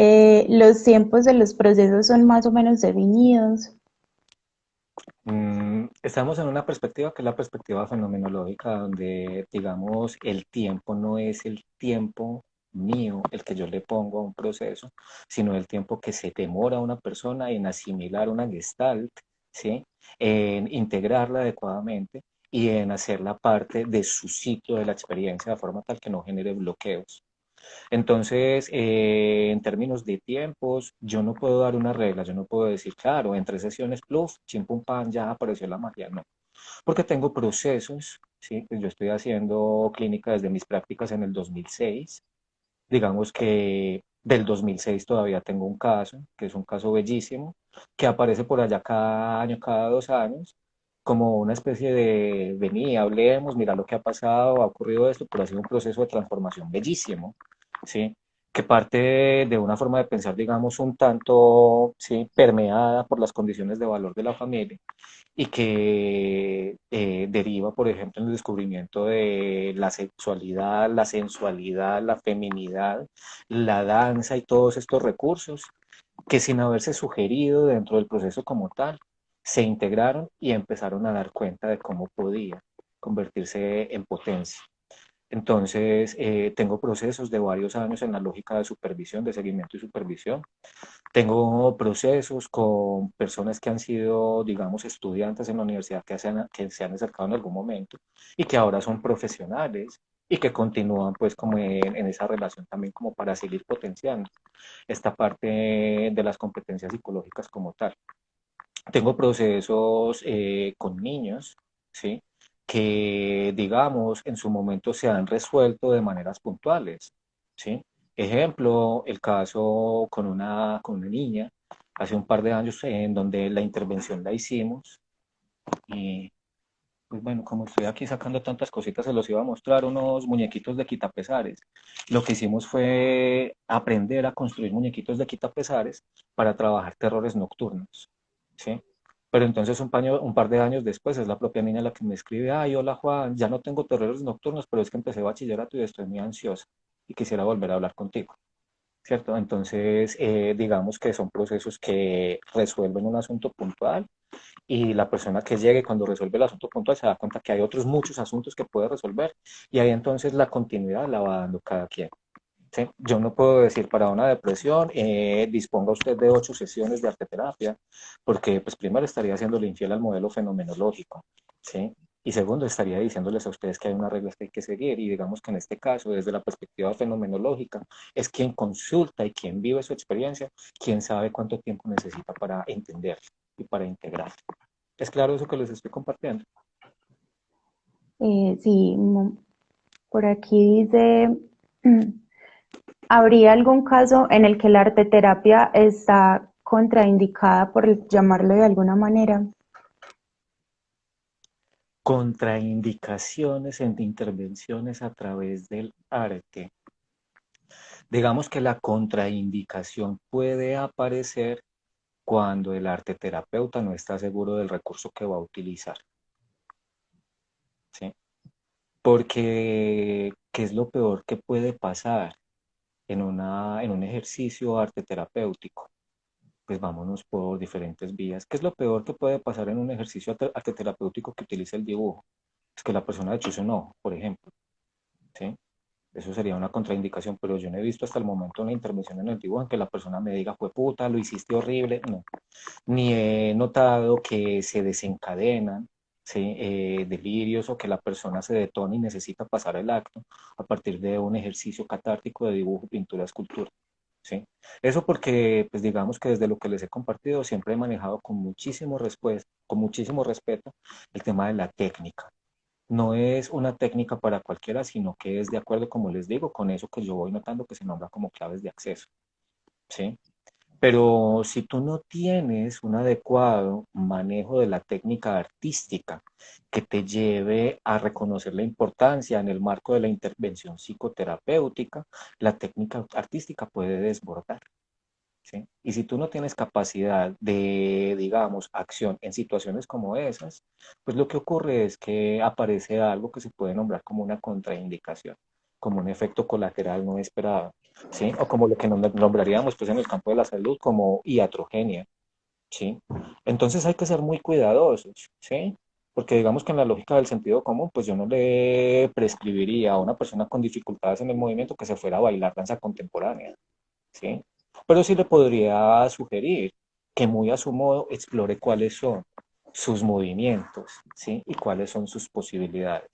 los tiempos de los procesos son más o menos definidos. Estamos en una perspectiva que es la perspectiva fenomenológica, donde, digamos, el tiempo no es el tiempo mío, el que yo le pongo a un proceso, sino el tiempo que se demora una persona en asimilar una gestalt, ¿sí? En integrarla adecuadamente y en hacerla parte de su ciclo de la experiencia de forma tal que no genere bloqueos. Entonces, en términos de tiempos, yo no puedo dar una regla, yo no puedo decir, claro, en 3 sesiones, pluf, chim pum pam, ya apareció la magia, no, porque tengo procesos, ¿sí? Pues yo estoy haciendo clínica desde mis prácticas en el 2006, digamos que del 2006 todavía tengo un caso, que es un caso bellísimo, que aparece por allá cada año, cada 2 años, como una especie de, vení, hablemos, mira lo que ha pasado, ha ocurrido esto, pero ha sido un proceso de transformación bellísimo, ¿sí? Que parte de una forma de pensar, digamos, un tanto, ¿sí? Permeada por las condiciones de valor de la familia y que deriva, por ejemplo, en el descubrimiento de la sexualidad, la sensualidad, la feminidad, la danza y todos estos recursos que sin haberse sugerido dentro del proceso como tal, se integraron y empezaron a dar cuenta de cómo podía convertirse en potencia. Entonces, tengo procesos de varios años en la lógica de supervisión, de seguimiento y supervisión. Tengo procesos con personas que han sido, digamos, estudiantes en la universidad que se han acercado en algún momento y que ahora son profesionales y que continúan pues como en esa relación también como para seguir potenciando esta parte de las competencias psicológicas como tal. Tengo procesos con niños, ¿sí? Que, digamos, en su momento se han resuelto de maneras puntuales, ¿sí? Ejemplo, el caso con una niña hace un par de años en donde la intervención la hicimos y, pues bueno, como estoy aquí sacando tantas cositas, se los iba a mostrar unos muñequitos de quitapesares. Lo que hicimos fue aprender a construir muñequitos de quitapesares para trabajar terrores nocturnos, ¿sí? Pero entonces un par de años después es la propia niña la que me escribe, ay, hola Juan, ya no tengo terrores nocturnos, pero es que empecé bachillerato y estoy muy ansiosa y quisiera volver a hablar contigo, ¿cierto? Entonces, digamos que son procesos que resuelven un asunto puntual y la persona que llegue cuando resuelve el asunto puntual se da cuenta que hay otros muchos asuntos que puede resolver y ahí entonces la continuidad la va dando cada quien. ¿Sí? Yo no puedo decir para una depresión, disponga usted de 8 sesiones de arteterapia, porque pues primero estaría haciéndole infiel al modelo fenomenológico, ¿sí? Y segundo, estaría diciéndoles a ustedes que hay unas reglas que hay que seguir y digamos que en este caso, desde la perspectiva fenomenológica, es quien consulta y quien vive su experiencia, quien sabe cuánto tiempo necesita para entender y para integrar. ¿Es claro eso que les estoy compartiendo? Sí, por aquí dice, ¿habría algún caso en el que la arteterapia está contraindicada, por llamarlo de alguna manera? Contraindicaciones en intervenciones a través del arte. Digamos que la contraindicación puede aparecer cuando el arteterapeuta no está seguro del recurso que va a utilizar, ¿sí? Porque, ¿qué es lo peor que puede pasar en un ejercicio arte terapéutico? Pues vámonos por diferentes vías. ¿Qué es lo peor que puede pasar en un ejercicio arte terapéutico que utilice el dibujo? Es que la persona le chuce un ojo, por ejemplo, ¿sí? Eso sería una contraindicación, pero yo no he visto hasta el momento una intervención en el dibujo en que la persona me diga, fue puta, lo hiciste horrible. No, ni he notado que se desencadenan, ¿sí? Delirios o que la persona se detona y necesita pasar el acto a partir de un ejercicio catártico de dibujo, pintura, escultura. ¿Sí? Eso porque, pues digamos que desde lo que les he compartido, siempre he manejado con muchísimo respeto el tema de la técnica. No es una técnica para cualquiera, sino que es de acuerdo, como les digo, con eso que yo voy notando que se nombra como claves de acceso. ¿Sí? Pero si tú no tienes un adecuado manejo de la técnica artística que te lleve a reconocer la importancia en el marco de la intervención psicoterapéutica, la técnica artística puede desbordar. ¿Sí? Y si tú no tienes capacidad de, digamos, acción en situaciones como esas, pues lo que ocurre es que aparece algo que se puede nombrar como una contraindicación, como un efecto colateral no esperado, ¿sí? O como lo que nombraríamos pues en el campo de la salud como iatrogenia, ¿sí? Entonces hay que ser muy cuidadosos, ¿sí? Porque digamos que en la lógica del sentido común, pues yo no le prescribiría a una persona con dificultades en el movimiento que se fuera a bailar danza contemporánea, ¿sí? Pero sí le podría sugerir que muy a su modo explore cuáles son sus movimientos, ¿sí? Y cuáles son sus posibilidades.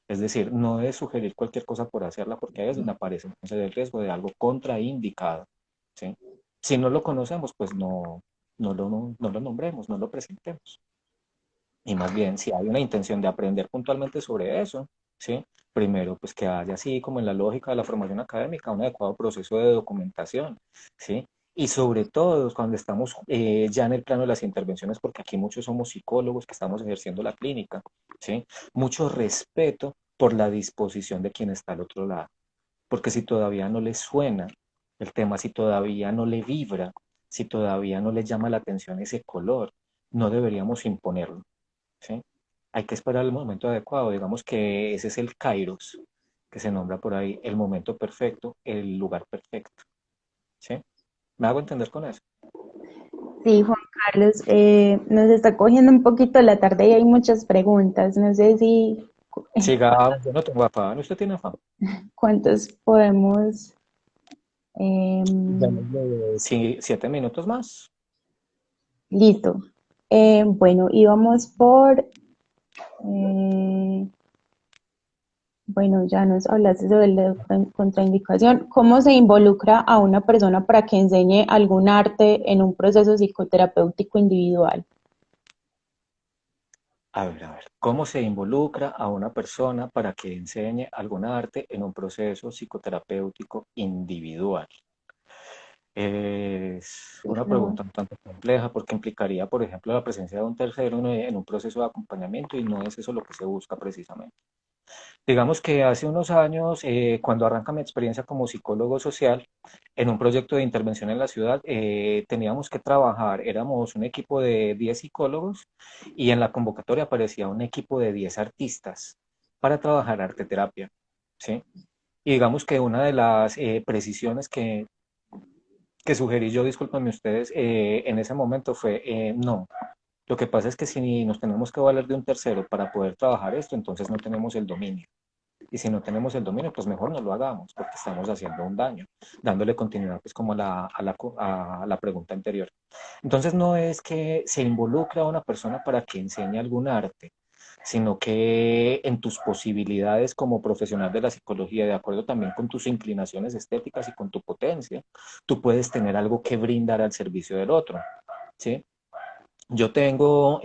Es decir, no es sugerir cualquier cosa por hacerla, porque ahí es donde aparece entonces el riesgo de algo contraindicado, ¿sí? Si no lo conocemos, pues no lo nombremos, no lo presentemos. Y más bien, si hay una intención de aprender puntualmente sobre eso, ¿sí? Primero, pues que haya así como en la lógica de la formación académica, un adecuado proceso de documentación, ¿sí? Y sobre todo cuando estamos ya en el plano de las intervenciones, porque aquí muchos somos psicólogos que estamos ejerciendo la clínica, ¿sí? Mucho respeto por la disposición de quien está al otro lado, porque si todavía no le suena el tema, si todavía no le vibra, si todavía no le llama la atención ese color, no deberíamos imponerlo. ¿Sí? Hay que esperar el momento adecuado. Digamos que ese es el kairos, que se nombra por ahí, el momento perfecto, el lugar perfecto. ¿Sí? ¿Me hago entender con eso? Sí, Juan Carlos, nos está cogiendo un poquito la tarde y hay muchas preguntas. No sé si Sigamos, yo no tengo afán, usted tiene afán. cuántos podemos. Démosle 7 minutos más. Listo. Bueno, íbamos por, eh, bueno, ya nos hablaste sobre la contraindicación. ¿Cómo se involucra a una persona para que enseñe algún arte en un proceso psicoterapéutico individual? A ver, ¿cómo se involucra a una persona para que enseñe algún arte en un proceso psicoterapéutico individual? Es una No. pregunta un tanto compleja porque implicaría, por ejemplo, la presencia de un tercero en un proceso de acompañamiento y no es eso lo que se busca precisamente. Digamos que hace unos años, cuando arranca mi experiencia como psicólogo social, en un proyecto de intervención en la ciudad, teníamos que trabajar, éramos un equipo de 10 psicólogos y en la convocatoria aparecía un equipo de 10 artistas para trabajar arte terapia, ¿sí? Y digamos que una de las precisiones que sugerí yo, discúlpenme ustedes, en ese momento fue, no, lo que pasa es que si nos tenemos que valer de un tercero para poder trabajar esto, entonces no tenemos el dominio. Y si no tenemos el dominio, pues mejor no lo hagamos, porque estamos haciendo un daño, dándole continuidad pues como a la pregunta anterior. Entonces no es que se involucre a una persona para que enseñe algún arte, sino que en tus posibilidades como profesional de la psicología, de acuerdo también con tus inclinaciones estéticas y con tu potencia, tú puedes tener algo que brindar al servicio del otro, ¿sí? Yo tengo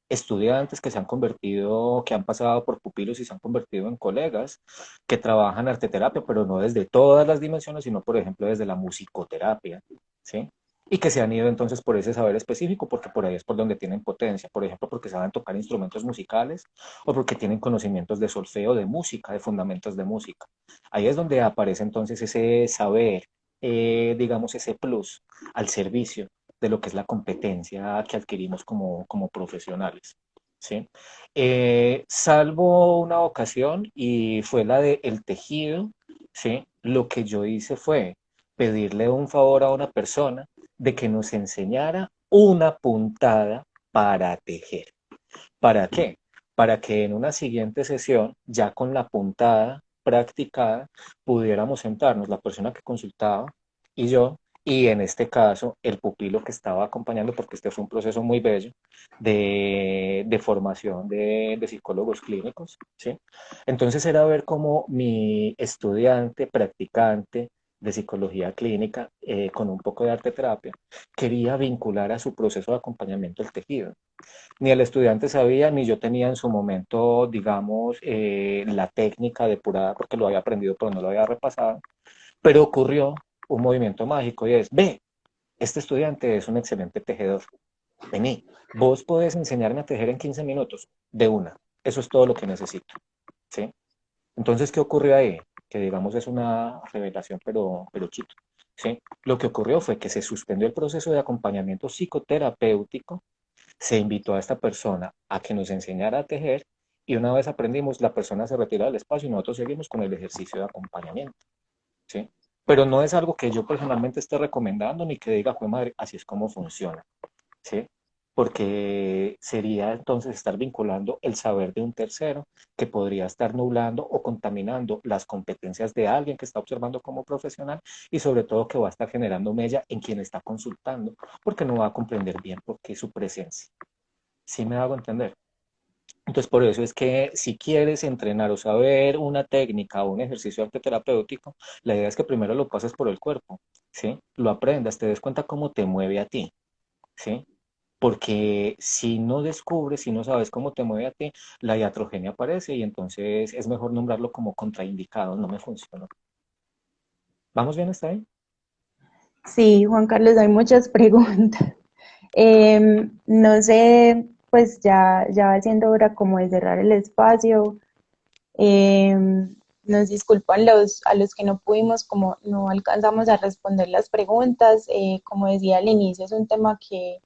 estudiantes que se han convertido, que han pasado por pupilos y se han convertido en colegas que trabajan arte terapia, pero no desde todas las dimensiones, sino por ejemplo desde la musicoterapia, ¿sí? Y que se han ido entonces por ese saber específico, porque por ahí es por donde tienen potencia, por ejemplo, porque saben tocar instrumentos musicales o porque tienen conocimientos de solfeo, de música, de fundamentos de música. Ahí es donde aparece entonces ese saber, digamos, ese plus al servicio de lo que es la competencia que adquirimos como profesionales. ¿Sí? Salvo una ocasión y fue la de el tejido, ¿sí? Lo que yo hice fue pedirle un favor a una persona de que nos enseñara una puntada para tejer. ¿Para qué? Para que en una siguiente sesión, ya con la puntada practicada, pudiéramos sentarnos, la persona que consultaba y yo, y en este caso el pupilo que estaba acompañando, porque este fue un proceso muy bello de formación de psicólogos clínicos, ¿sí? Entonces era ver cómo mi estudiante, practicante de psicología clínica, con un poco de arte terapia, quería vincular a su proceso de acompañamiento el tejido. Ni el estudiante sabía, ni yo tenía en su momento, digamos, la técnica depurada porque lo había aprendido, pero no lo había repasado. Pero ocurrió un movimiento mágico y es, ve, este estudiante es un excelente tejedor. Vení, vos podés enseñarme a tejer en 15 minutos de una. Eso es todo lo que necesito, ¿sí? Entonces, ¿qué ocurrió ahí? Que digamos es una revelación, pero chito, ¿sí? Lo que ocurrió fue que se suspendió el proceso de acompañamiento psicoterapéutico, se invitó a esta persona a que nos enseñara a tejer y una vez aprendimos, la persona se retira del espacio y nosotros seguimos con el ejercicio de acompañamiento, ¿sí? Pero no es algo que yo personalmente esté recomendando ni que diga, fue madre, así es como funciona, ¿sí? Porque sería entonces estar vinculando el saber de un tercero que podría estar nublando o contaminando las competencias de alguien que está observando como profesional y sobre todo que va a estar generando mella en quien está consultando porque no va a comprender bien por qué su presencia. ¿Sí me hago entender? Entonces, por eso es que si quieres entrenar o saber una técnica o un ejercicio arte terapéutico, la idea es que primero lo pases por el cuerpo, ¿sí? Lo aprendas, te des cuenta cómo te mueve a ti, ¿sí? Porque si no descubres, si no sabes cómo te mueve a ti, la iatrogenia aparece y entonces es mejor nombrarlo como contraindicado, no me funcionó. ¿Vamos bien hasta ahí? Sí, Juan Carlos, hay muchas preguntas. No sé, pues ya va siendo hora como de cerrar el espacio. Nos disculpan a los que no pudimos, como no alcanzamos a responder las preguntas. Como decía al inicio, es un tema que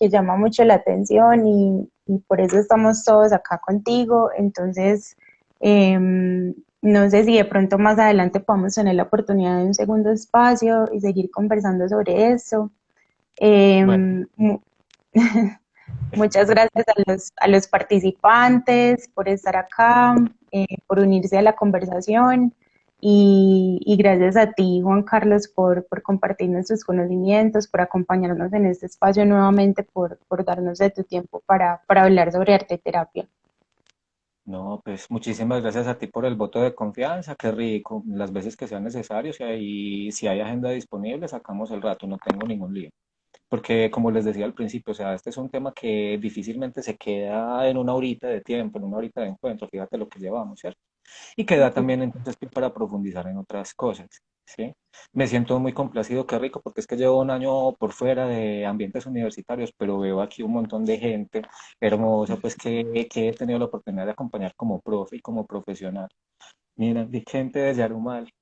llama mucho la atención y por eso estamos todos acá contigo. Entonces, no sé si de pronto más adelante podamos tener la oportunidad de un segundo espacio y seguir conversando sobre eso. Bueno, Eh, Muchas gracias a los participantes por estar acá, por unirse a la conversación y gracias a ti, Juan Carlos, por compartirnos tus conocimientos, por acompañarnos en este espacio nuevamente, por darnos de tu tiempo para hablar sobre arte y terapia. no, pues muchísimas gracias a ti por el voto de confianza, qué rico, las veces que sean necesarios si hay agenda disponible, sacamos el rato, no tengo ningún lío. Porque como les decía al principio, o sea, este es un tema que difícilmente se queda en una horita de tiempo, en una horita de encuentro, fíjate lo que llevamos, ¿cierto? Y queda también entonces pie para profundizar en otras cosas, ¿sí? Me siento muy complacido, qué rico, porque es que llevo un año por fuera de ambientes universitarios, pero veo aquí un montón de gente hermosa, pues que he tenido la oportunidad de acompañar como profe y como profesional. Mira, vi gente de Yarumal,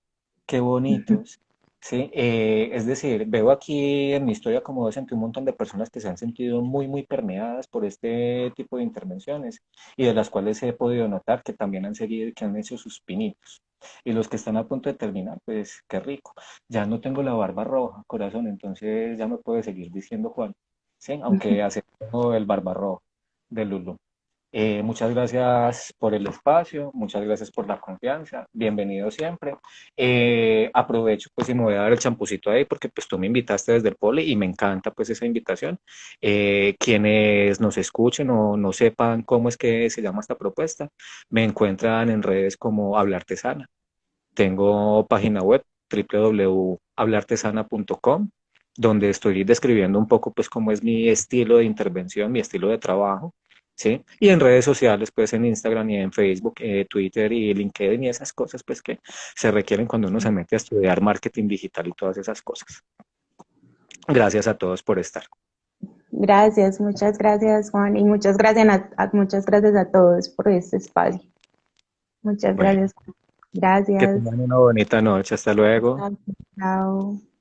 qué bonitos. Sí, es decir, veo aquí en mi historia como docente un montón de personas que se han sentido muy, muy permeadas por este tipo de intervenciones y de las cuales he podido notar que también han seguido y que han hecho sus pinitos. Y los que están a punto de terminar, pues qué rico. Ya no tengo la barba roja, corazón, entonces ya me puede seguir diciendo Juan, ¿sí? Aunque acepto el barba roja de Lulu. Muchas gracias por el espacio, muchas gracias por la confianza, bienvenido siempre. Aprovecho pues y me voy a dar el champucito ahí porque pues tú me invitaste desde el poli y me encanta pues esa invitación. Quienes nos escuchen o no sepan cómo es que se llama esta propuesta, me encuentran en redes como Habla Artesana. Tengo página web www.hablartesana.com donde estoy describiendo un poco pues cómo es mi estilo de intervención, mi estilo de trabajo, ¿sí? Y en redes sociales pues en Instagram y en Facebook, Twitter y LinkedIn y esas cosas pues que se requieren cuando uno se mete a estudiar marketing digital y todas esas cosas. Gracias a todos por estar. Gracias, muchas gracias, Juan, y muchas gracias a todos por este espacio. Muchas Bueno, gracias. que Gracias. tengan una bonita noche. Hasta luego. Chao.